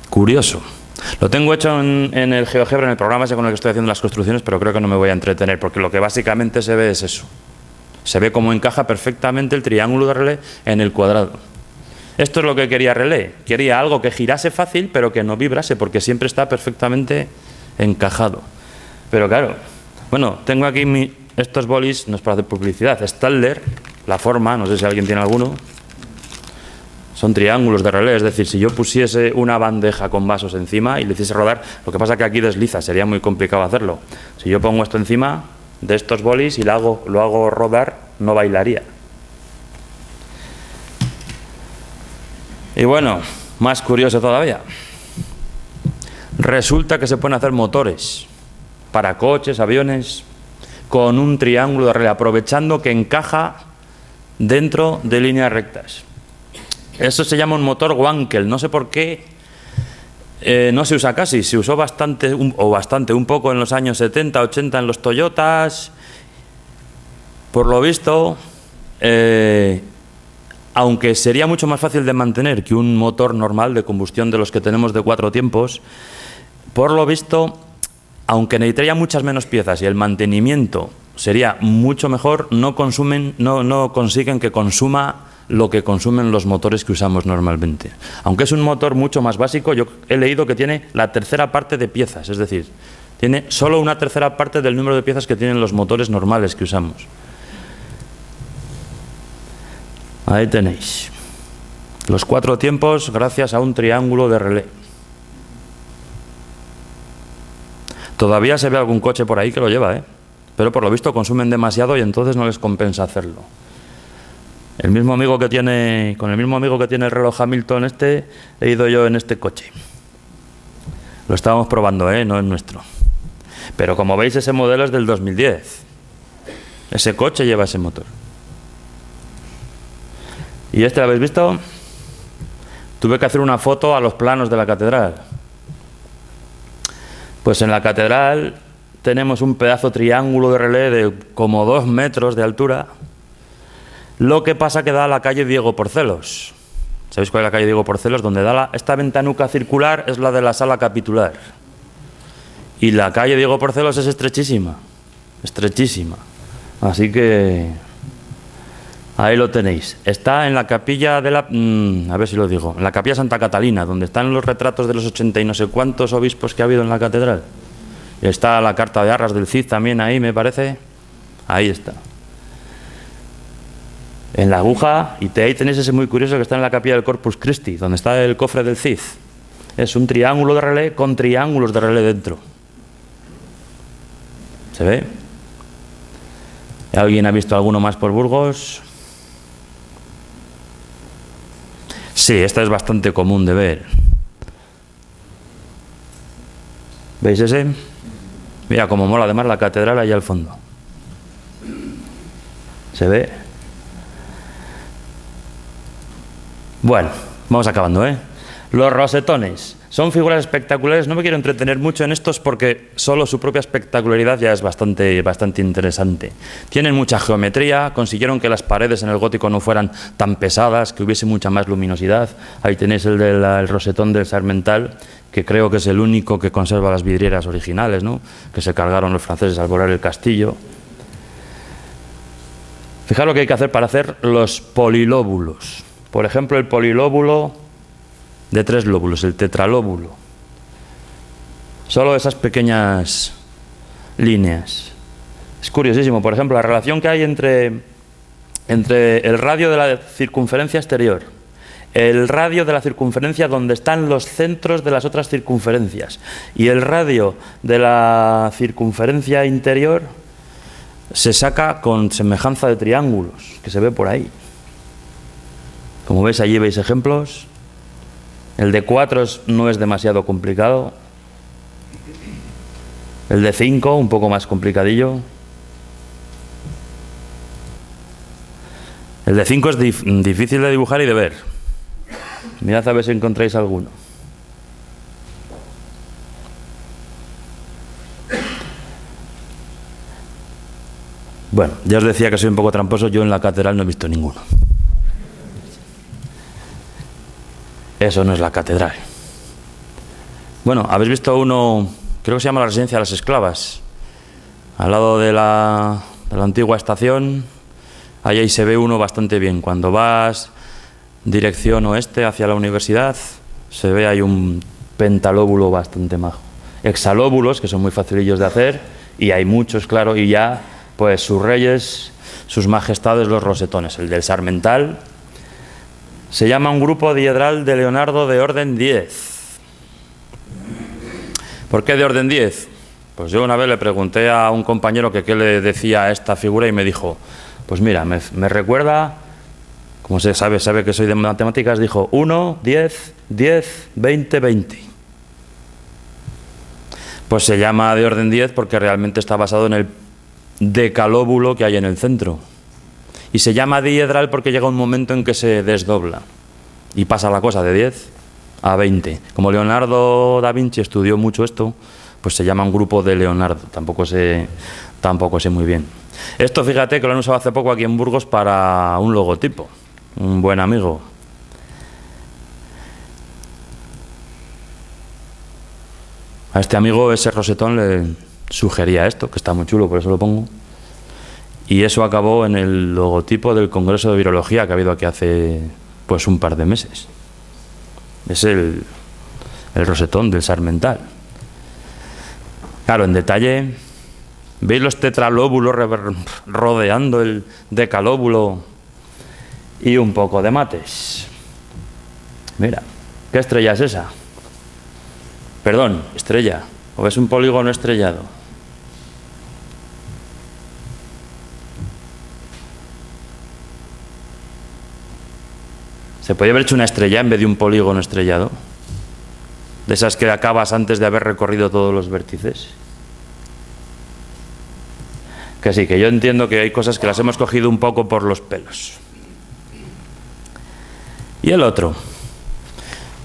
Curioso. Lo tengo hecho en el GeoGebra, en el programa ese con el que estoy haciendo las construcciones, pero creo que no me voy a entretener, porque lo que básicamente se ve es eso. Se ve cómo encaja perfectamente el triángulo de relé en el cuadrado. Esto es lo que quería relé. Quería algo que girase fácil, pero que no vibrase, porque siempre está perfectamente encajado. Pero claro, bueno, tengo aquí estos bolis, no es para hacer publicidad, Stadler, la forma, no sé si alguien tiene alguno, son triángulos de relé, es decir, si yo pusiese una bandeja con vasos encima y le hiciese rodar, lo que pasa es que aquí desliza, sería muy complicado hacerlo. Si yo pongo esto encima de estos bolis y lo hago rodar, no bailaría. Y bueno, más curioso todavía. Resulta que se pueden hacer motores para coches, aviones, con un triángulo de relé, aprovechando que encaja dentro de líneas rectas. Eso se llama un motor Wankel. No sé por qué no se usa casi. Se usó un poco en los años 70, 80 en los Toyotas. Por lo visto, aunque sería mucho más fácil de mantener que un motor normal de combustión de los que tenemos de 4 tiempos, por lo visto aunque necesitaría muchas menos piezas y el mantenimiento sería mucho mejor, no consiguen que consuma lo que consumen los motores que usamos normalmente. Aunque es un motor mucho más básico, yo he leído que tiene la tercera parte de piezas, es decir, tiene solo una tercera parte del número de piezas que tienen los motores normales que usamos. Ahí tenéis los 4 tiempos gracias a un triángulo de relé. Todavía se ve algún coche por ahí que lo lleva, pero por lo visto consumen demasiado y entonces no les compensa hacerlo. Con el mismo amigo que tiene el reloj Hamilton he ido yo en este coche. Lo estábamos probando, no es nuestro. Pero como veis, ese modelo es del 2010. Ese coche lleva ese motor. ¿Y lo habéis visto? Tuve que hacer una foto a los planos de la catedral. Pues en la catedral tenemos un pedazo triángulo de relé de como 2 metros de altura. Lo que pasa que da a la calle Diego Porcelos. ¿Sabéis cuál es la calle Diego Porcelos? Donde da esta ventanuca circular es la de la sala capitular. Y la calle Diego Porcelos es estrechísima. Estrechísima. Así que ahí lo tenéis. Está en la capilla de la... a ver si lo digo. En la capilla Santa Catalina, donde están los retratos de los 80 y no sé cuántos obispos que ha habido en la catedral. Y está la carta de arras del Cid también ahí, me parece. Ahí está. En la aguja, y ahí tenéis ese muy curioso que está en la capilla del Corpus Christi, donde está el cofre del Cid. Es un triángulo de relé con triángulos de relé dentro. ¿Se ve? ¿Alguien ha visto alguno más por Burgos? Sí, esta es bastante común de ver. ¿Veis ese? Mira cómo mola además la catedral allá al fondo. ¿Se ve? Bueno, vamos acabando, Los rosetones son figuras espectaculares. No me quiero entretener mucho en estos porque solo su propia espectacularidad ya es bastante interesante. Tienen mucha geometría, consiguieron que las paredes en el gótico no fueran tan pesadas, que hubiese mucha más luminosidad. Ahí tenéis el rosetón del Sarmental, que creo que es el único que conserva las vidrieras originales, ¿no? Que se cargaron los franceses al volar el castillo. Fijaros lo que hay que hacer para hacer los polilóbulos. Por ejemplo, el polilóbulo de 3 lóbulos, el tetralóbulo. Solo esas pequeñas líneas. Es curiosísimo. Por ejemplo, la relación que hay entre el radio de la circunferencia exterior, el radio de la circunferencia donde están los centros de las otras circunferencias y el radio de la circunferencia interior se saca con semejanza de triángulos, que se ve por ahí. Como veis, allí veis ejemplos. El de 4 no es demasiado complicado. El de 5, un poco más complicadillo. El de 5 es difícil de dibujar y de ver. Mirad a ver si encontráis alguno. Bueno, ya os decía que soy un poco tramposo. Yo en la catedral no he visto ninguno. Eso no es la catedral. Bueno, habéis visto uno, creo que se llama la Residencia de las Esclavas, al lado de la antigua estación. Ahí se ve uno bastante bien. Cuando vas dirección oeste hacia la universidad, se ve ahí un pentalóbulo bastante majo. Hexalóbulos, que son muy facilillos de hacer, y hay muchos, claro, y ya, pues sus reyes, sus majestades, los rosetones. El del Sarmental se llama un grupo diedral de Leonardo de orden 10. ¿Por qué de orden 10? Pues yo una vez le pregunté a un compañero que qué le decía a esta figura y me dijo, pues mira, me recuerda, como se sabe que soy de matemáticas, dijo 1, 10, 10, 20, 20. Pues se llama de orden 10 porque realmente está basado en el decalóbulo que hay en el centro. Y se llama diedral porque llega un momento en que se desdobla y pasa la cosa de 10 a 20. Como Leonardo da Vinci estudió mucho esto, pues se llama un grupo de Leonardo. Tampoco sé muy bien. Esto, fíjate, que lo han usado hace poco aquí en Burgos para un logotipo. Un buen amigo. A este amigo ese rosetón le sugería esto, que está muy chulo, por eso lo pongo. Y eso acabó en el logotipo del Congreso de Virología que ha habido aquí hace pues un par de meses. Es el rosetón del sarmental. Claro, en detalle, ¿veis los tetralóbulos rodeando el decalóbulo y un poco de mates? Mira, ¿qué estrella es esa? Perdón, estrella. ¿O es un polígono estrellado? ¿Se podría haber hecho una estrella en vez de un polígono estrellado? De esas que acabas antes de haber recorrido todos los vértices. Que sí, que yo entiendo que hay cosas que las hemos cogido un poco por los pelos. Y el otro.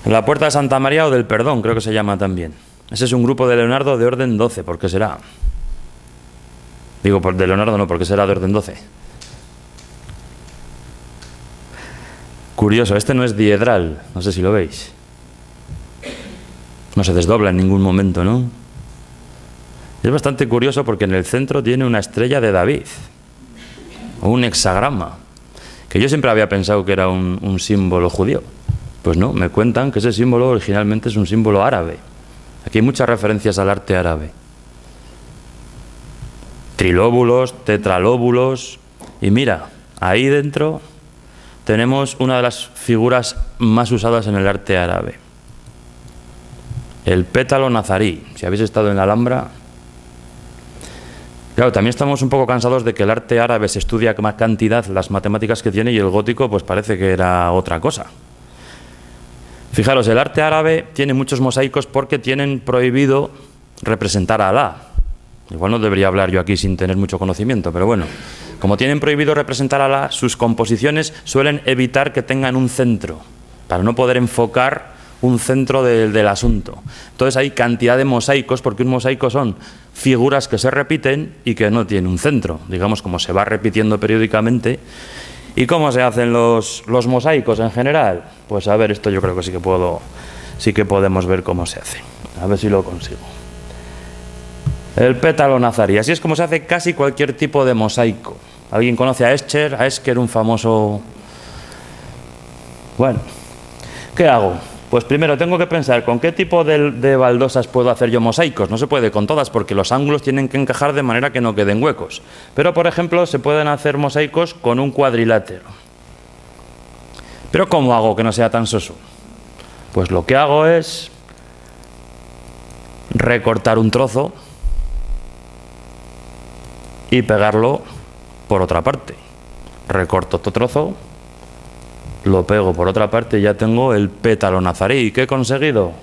La Puerta de Santa María o del Perdón, creo que se llama también. Ese es un grupo de Leonardo de orden 12. ¿Por qué será? Digo, de Leonardo no, porque será de orden 12. Curioso, este no es diedral, no sé si lo veis. No se desdobla en ningún momento, ¿no? Es bastante curioso porque en el centro tiene una estrella de David, o un hexagrama, que yo siempre había pensado que era un símbolo judío. Pues no, me cuentan que ese símbolo originalmente es un símbolo árabe. Aquí hay muchas referencias al arte árabe. Trilóbulos, tetralóbulos, y mira, ahí dentro tenemos una de las figuras más usadas en el arte árabe. El pétalo nazarí. Si habéis estado en la Alhambra. Claro, también estamos un poco cansados de que el arte árabe se estudia con más cantidad las matemáticas que tiene y el gótico pues parece que era otra cosa. Fijaros, el arte árabe tiene muchos mosaicos porque tienen prohibido representar a Alá. Igual no debería hablar yo aquí sin tener mucho conocimiento, pero bueno. Como tienen prohibido representar a Alá, sus composiciones suelen evitar que tengan un centro, para no poder enfocar un centro del asunto. Entonces hay cantidad de mosaicos, porque un mosaico son figuras que se repiten y que no tienen un centro, digamos como se va repitiendo periódicamente. ¿Y cómo se hacen los mosaicos en general? Pues a ver, esto yo creo que sí que podemos ver cómo se hace. A ver si lo consigo. El pétalo nazarí. Así es como se hace casi cualquier tipo de mosaico. ¿Alguien conoce a Escher? A Escher, un famoso... Bueno, ¿qué hago? Pues primero tengo que pensar con qué tipo de baldosas puedo hacer yo mosaicos. No se puede con todas porque los ángulos tienen que encajar de manera que no queden huecos. Pero, por ejemplo, se pueden hacer mosaicos con un cuadrilátero. ¿Pero cómo hago que no sea tan soso? Pues lo que hago es recortar un trozo y pegarlo por otra parte. Recorto otro trozo, lo pego por otra parte y ya tengo el pétalo nazarí. ¿Y qué he conseguido?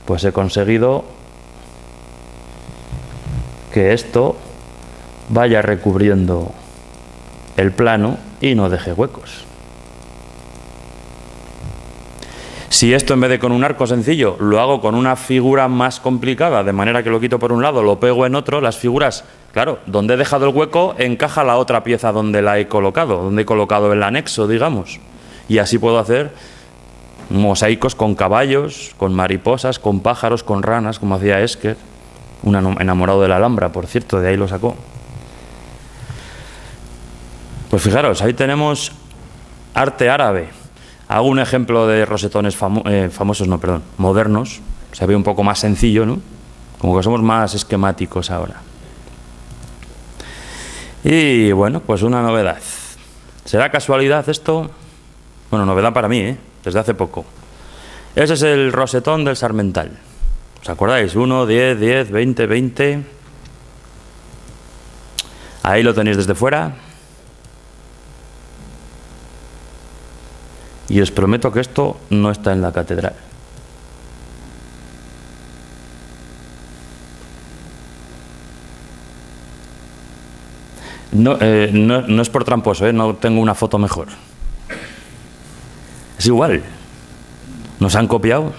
Pues he conseguido que esto vaya recubriendo el plano y no deje huecos. Si esto en vez de con un arco sencillo lo hago con una figura más complicada, de manera que lo quito por un lado, lo pego en otro, las figuras, claro, donde he dejado el hueco encaja la otra pieza donde la he colocado, donde he colocado el anexo, digamos. Y así puedo hacer mosaicos con caballos, con mariposas, con pájaros, con ranas, como hacía Escher, un enamorado de la Alhambra, por cierto, de ahí lo sacó. Pues fijaros, ahí tenemos arte árabe. Hago un ejemplo de rosetones modernos. Se ve un poco más sencillo, ¿no? Como que somos más esquemáticos ahora. Y bueno, pues una novedad. ¿Será casualidad esto? Bueno, novedad para mí, desde hace poco. Ese es el rosetón del sarmental. ¿Os acordáis? 1, 10, 10, 20, 20. Ahí lo tenéis desde fuera. Y os prometo que esto no está en la catedral. No es por tramposo, no tengo una foto mejor. Es igual. ¿Nos han copiado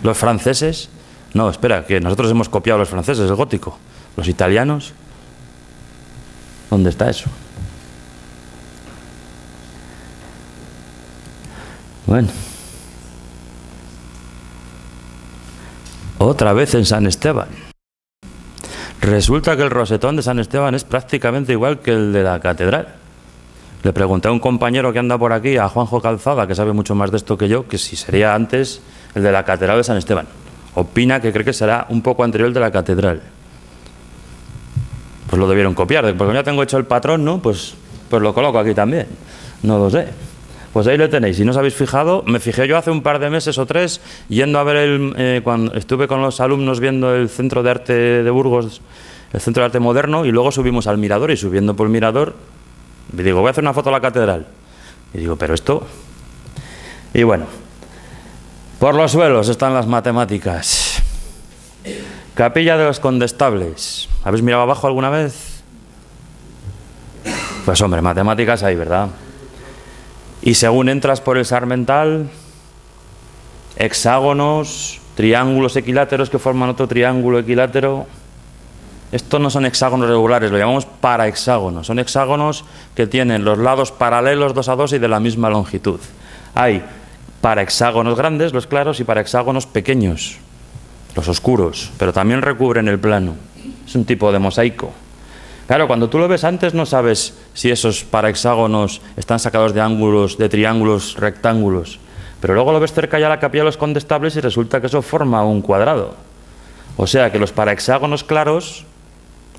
los franceses? No, espera, que nosotros hemos copiado a los franceses, el gótico. ¿Los italianos? ¿Dónde está eso? Bueno. Otra vez en San Esteban. Resulta que el rosetón de San Esteban es prácticamente igual que el de la catedral. Le pregunté a un compañero que anda por aquí, a Juanjo Calzada, que sabe mucho más de esto que yo, que si sería antes el de la catedral de San Esteban. Opina que cree que será un poco anterior al de la catedral. Pues lo debieron copiar, porque como ya tengo hecho el patrón, ¿no? Pues lo coloco aquí también. No lo sé. Pues ahí lo tenéis. Si no os habéis fijado, me fijé yo hace un par de meses o 3, yendo a ver cuando estuve con los alumnos viendo el Centro de Arte de Burgos, el Centro de Arte Moderno, y luego subimos al Mirador, y subiendo por el Mirador, me digo, voy a hacer una foto a la catedral. Y digo, pero esto... Y bueno, por los suelos están las matemáticas. Capilla de los Condestables. ¿Habéis mirado abajo alguna vez? Pues hombre, matemáticas hay, ¿verdad? Y según entras por el Sarmental, hexágonos, triángulos equiláteros que forman otro triángulo equilátero. Estos no son hexágonos regulares, lo llamamos parahexágonos. Son hexágonos que tienen los lados paralelos 2 a 2 y de la misma longitud. Hay parahexágonos grandes, los claros, y parahexágonos pequeños, los oscuros, pero también recubren el plano. Es un tipo de mosaico. Claro, cuando tú lo ves antes no sabes si esos parahexágonos están sacados de ángulos, de triángulos, rectángulos. Pero luego lo ves cerca ya a la Capilla de los Condestables y resulta que eso forma un cuadrado. O sea que los parahexágonos claros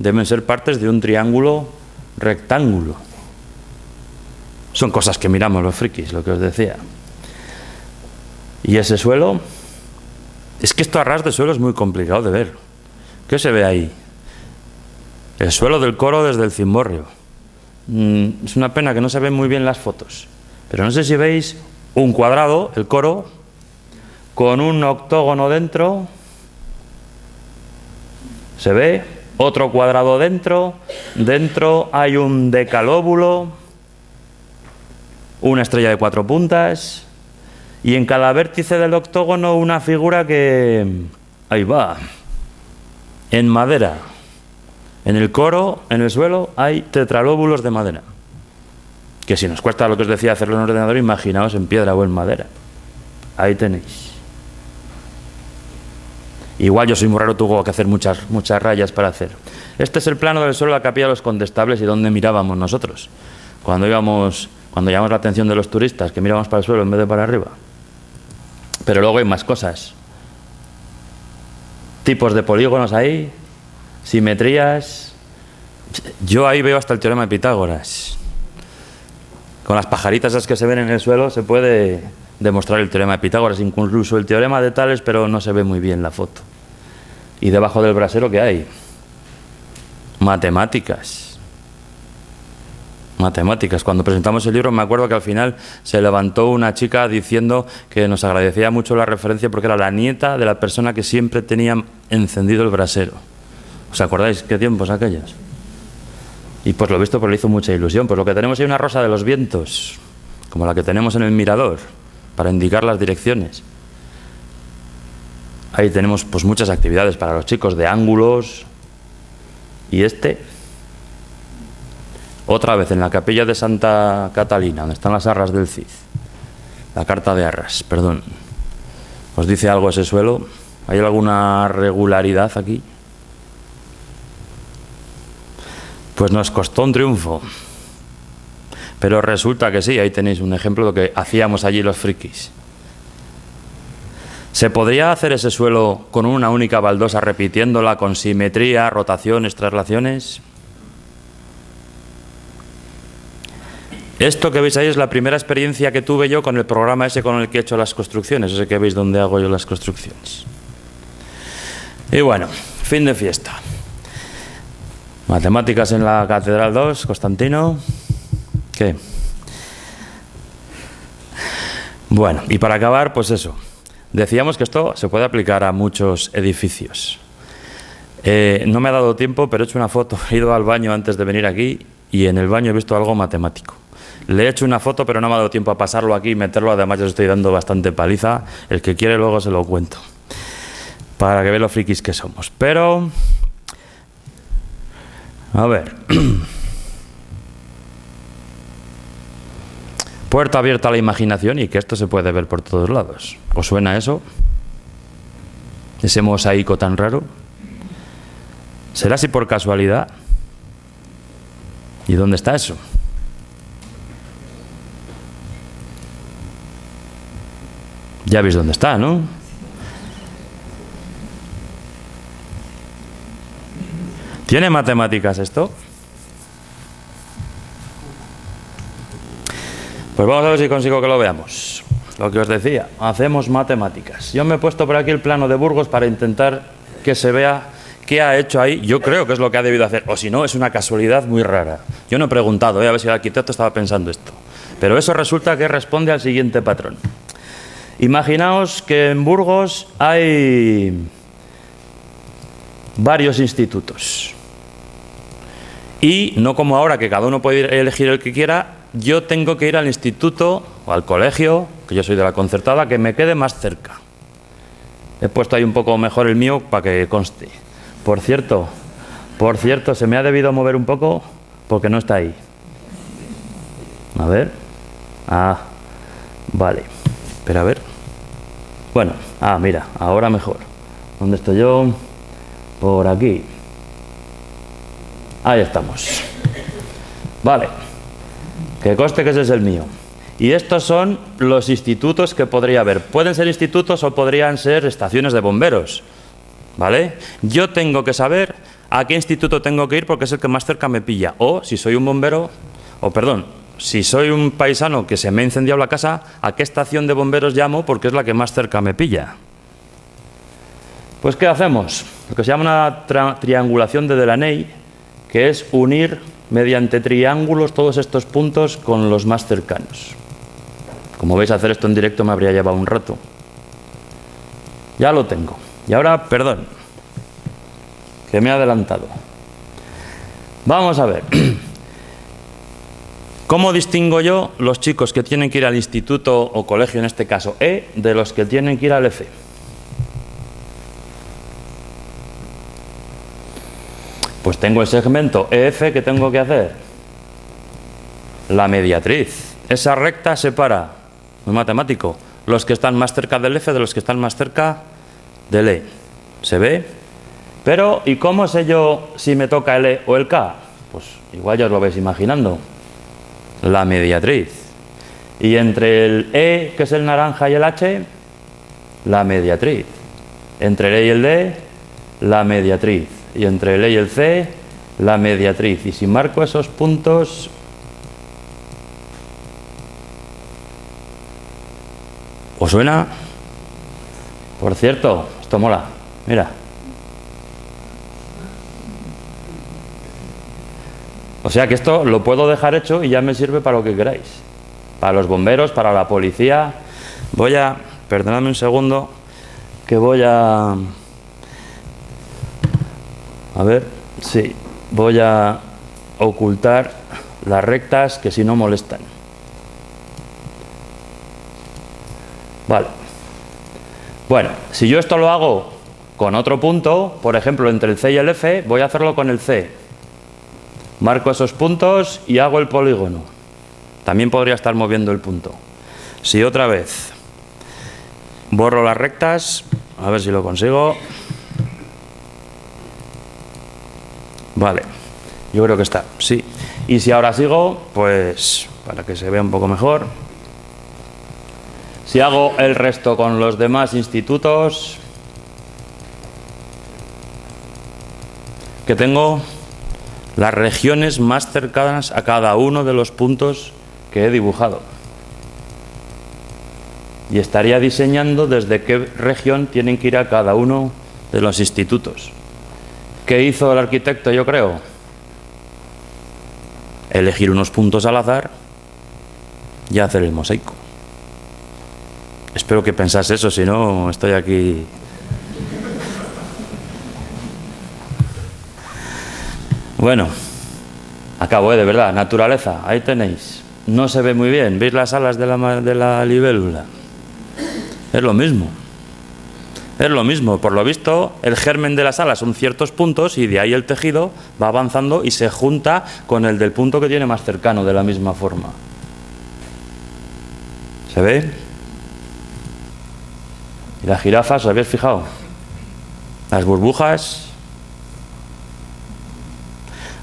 deben ser partes de un triángulo rectángulo. Son cosas que miramos los frikis, lo que os decía. Y ese suelo, es que esto a ras de suelo es muy complicado de ver. ¿Qué se ve ahí? El suelo del coro desde el cimborrio. Es una pena que no se ven muy bien las fotos. Pero no sé si veis un cuadrado, el coro, con un octógono dentro. Se ve otro cuadrado dentro. Dentro hay un decalóbulo, una estrella de 4 puntas. Y en cada vértice del octógono una figura que... Ahí va. En madera. En el coro, en el suelo, hay tetralóbulos de madera. Que si nos cuesta lo que os decía hacerlo en un ordenador, imaginaos en piedra o en madera. Ahí tenéis. Igual yo soy muy raro, tuve que hacer muchas rayas para hacer. Este es el plano del suelo de la Capilla de los Condestables y donde mirábamos nosotros. Cuando llamamos la atención de los turistas, que mirábamos para el suelo en vez de para arriba. Pero luego hay más cosas. Tipos de polígonos ahí. Simetrías. Yo ahí veo hasta el teorema de Pitágoras. Con las pajaritas esas que se ven en el suelo se puede demostrar el teorema de Pitágoras, incluso el teorema de Tales, pero no se ve muy bien la foto. Y debajo del brasero, ¿qué hay? Matemáticas. Matemáticas. Cuando presentamos el libro me acuerdo que al final se levantó una chica diciendo que nos agradecía mucho la referencia porque era la nieta de la persona que siempre tenía encendido el brasero. ¿Os acordáis qué tiempos aquellos? Y pues lo visto, pues le hizo mucha ilusión. Pues lo que tenemos ahí es una rosa de los vientos, como la que tenemos en el Mirador, para indicar las direcciones. Ahí tenemos pues muchas actividades para los chicos de ángulos. Y otra vez en la capilla de Santa Catalina, donde están las arras del Cid. La carta de arras, perdón. ¿Os dice algo ese suelo? ¿Hay alguna regularidad aquí? Pues nos costó un triunfo. Pero resulta que sí, ahí tenéis un ejemplo de lo que hacíamos allí los frikis. ¿Se podría hacer ese suelo con una única baldosa repitiéndola con simetría, rotaciones, traslaciones? Esto que veis ahí es la primera experiencia que tuve yo con el programa ese con el que he hecho las construcciones, ese que veis donde hago yo las construcciones. Y bueno, fin de fiesta. Matemáticas en la Catedral 2, Constantino. ¿Qué? Bueno, y para acabar, pues eso. Decíamos que esto se puede aplicar a muchos edificios. No me ha dado tiempo, pero he hecho una foto. He ido al baño antes de venir aquí y en el baño he visto algo matemático. Le he hecho una foto, pero no me ha dado tiempo a pasarlo aquí y meterlo. Además, yo os estoy dando bastante paliza. El que quiere luego se lo cuento. Para que vean los frikis que somos. Pero... a ver. Puerta abierta a la imaginación y que esto se puede ver por todos lados. ¿Os suena eso? ese mosaico tan raro? ¿Será así por casualidad? ¿Y dónde está eso? Ya veis dónde está, ¿no? ¿Tiene matemáticas esto? Pues vamos a ver si consigo que lo veamos. Lo que os decía, hacemos matemáticas. Yo me he puesto por aquí el plano de Burgos para intentar que se vea qué ha hecho ahí. Yo creo que es lo que ha debido hacer, o si no, es una casualidad muy rara. Yo no he preguntado, a ver si el arquitecto estaba pensando esto. Pero eso resulta que responde al siguiente patrón. Imaginaos que en Burgos hay varios institutos. Y no como ahora, que cada uno puede elegir el que quiera, yo tengo que ir al instituto o al colegio, que yo soy de la concertada, que me quede más cerca. He puesto ahí un poco mejor el mío para que conste. Por cierto, se me ha debido mover un poco porque no está ahí. A ver. Ah, vale. Espera, a ver. Bueno, mira, ahora mejor. ¿Dónde estoy yo? Por aquí. Ahí estamos. Vale. Que conste que ese es el mío. Y estos son los institutos que podría haber. Pueden ser institutos o podrían ser estaciones de bomberos. ¿Vale? Yo tengo que saber a qué instituto tengo que ir porque es el que más cerca me pilla. O si soy un bombero, si soy un paisano que se me ha incendiado la casa, ¿a qué estación de bomberos llamo? Porque es la que más cerca me pilla. Pues ¿qué hacemos? Lo que se llama una triangulación de Delaney, que es unir mediante triángulos todos estos puntos con los más cercanos. Como veis, hacer esto en directo me habría llevado un rato. Ya lo tengo. Y ahora, perdón, que me he adelantado. Vamos a ver. ¿Cómo distingo yo los chicos que tienen que ir al instituto o colegio, en este caso E, de los que tienen que ir al F? Pues tengo el segmento EF que tengo que hacer. La mediatriz. Esa recta separa, muy matemático, los que están más cerca del F de los que están más cerca del E. ¿Se ve? Pero, ¿y cómo sé yo si me toca el E o el K? Pues igual ya os lo vais imaginando. La mediatriz. Y entre el E, que es el naranja, y el H, la mediatriz. Entre el E y el D, la mediatriz. Y entre el E y el C, la mediatriz. Y si marco esos puntos, ¿os suena? Por cierto, esto mola. Mira. O sea que esto lo puedo dejar hecho y ya me sirve para lo que queráis. Para los bomberos, para la policía. Perdonadme un segundo, que voy a ver, sí, voy a ocultar las rectas que si no molestan. Vale. Bueno, si yo esto lo hago con otro punto, por ejemplo, entre el C y el F, voy a hacerlo con el C. Marco esos puntos y hago el polígono. También podría estar moviendo el punto. Si otra vez borro las rectas, a ver si lo consigo. Vale, yo creo que está, sí. Y si ahora sigo, pues para que se vea un poco mejor, si hago el resto con los demás institutos que tengo, las regiones más cercanas a cada uno de los puntos que he dibujado. Y estaría diseñando desde qué región tienen que ir a cada uno de los institutos. ¿Qué hizo el arquitecto, yo creo? Elegir unos puntos al azar y hacer el mosaico. Espero que pensase eso, si no, estoy aquí. Bueno, acabo, de verdad. Naturaleza, ahí tenéis. No se ve muy bien. ¿Veis las alas de la libélula? Es lo mismo. Es lo mismo. Por lo visto, el germen de las alas son ciertos puntos y de ahí el tejido va avanzando y se junta con el del punto que tiene más cercano de la misma forma. ¿Se ve? ¿Y la jirafa, os habéis fijado? las burbujas,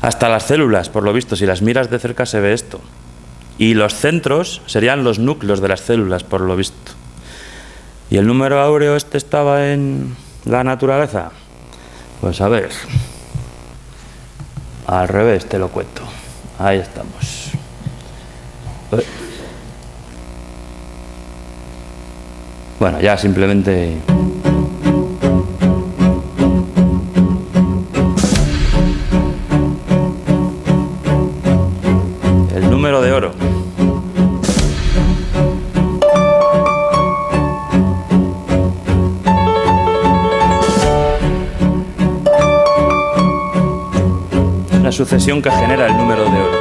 hasta las células, por lo visto, si las miras de cerca se ve esto. Y los centros serían los núcleos de las células, por lo visto. ¿Y el número áureo este estaba en la naturaleza? Pues a ver, al revés te lo cuento. Ahí estamos. Bueno, ya simplemente... el número de oro. La sucesión que genera el número de oro.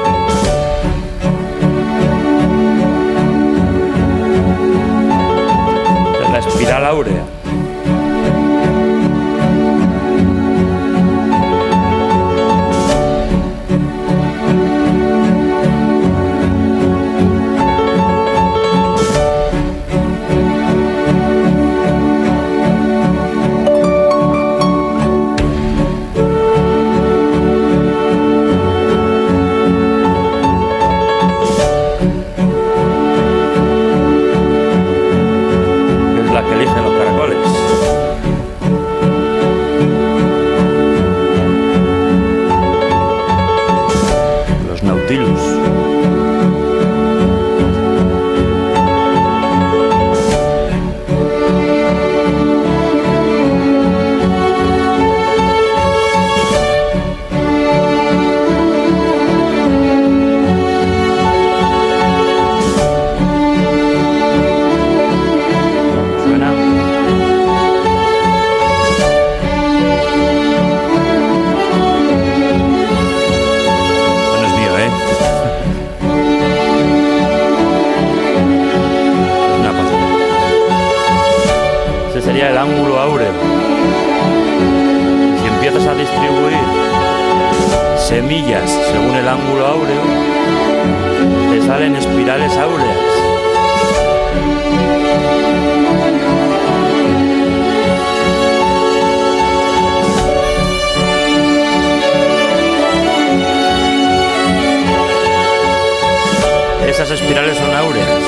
Es la espiral áurea. Sería el ángulo áureo. Si empiezas a distribuir semillas según el ángulo áureo, te salen espirales áureas. Esas espirales son áureas.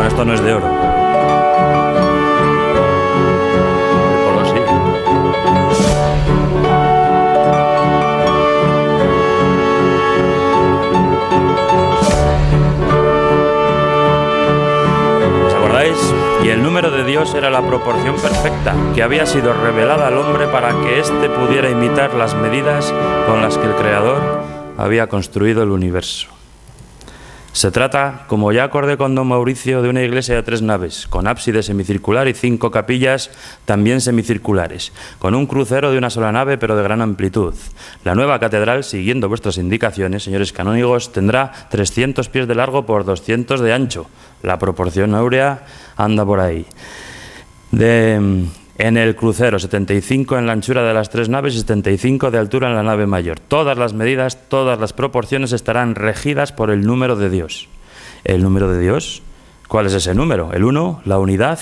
Esto no es de oro. El polvo sí. ¿Os acordáis? Y el número de Dios era la proporción perfecta que había sido revelada al hombre para que éste pudiera imitar las medidas con las que el Creador había construido el universo. Se trata, como ya acordé con don Mauricio, de una iglesia de 3 naves, con ábside semicircular y 5 capillas también semicirculares, con un crucero de una sola nave pero de gran amplitud. La nueva catedral, siguiendo vuestras indicaciones, señores canónigos, tendrá 300 pies de largo por 200 de ancho. La proporción áurea anda por ahí. En el crucero, 75 en la anchura de las 3 naves y 75 de altura en la nave mayor. Todas las medidas, todas las proporciones estarán regidas por el número de Dios. ¿El número de Dios? ¿Cuál es ese número? ¿El 1? ¿La unidad?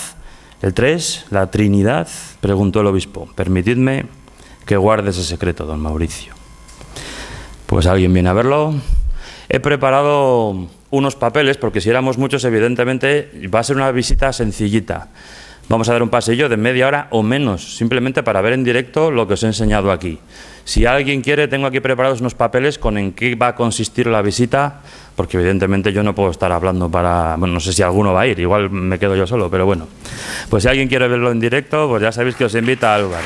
¿El 3? ¿La Trinidad? Preguntó el obispo. Permitidme que guarde ese secreto, don Mauricio. Pues alguien viene a verlo. He preparado unos papeles, porque si éramos muchos, evidentemente, va a ser una visita sencillita. Vamos a dar un paseillo de media hora o menos, simplemente para ver en directo lo que os he enseñado aquí. Si alguien quiere, tengo aquí preparados unos papeles con en qué va a consistir la visita, porque evidentemente yo no puedo estar hablando para... Bueno, no sé si alguno va a ir, igual me quedo yo solo, pero bueno. Pues si alguien quiere verlo en directo, pues ya sabéis que os invita al lugar.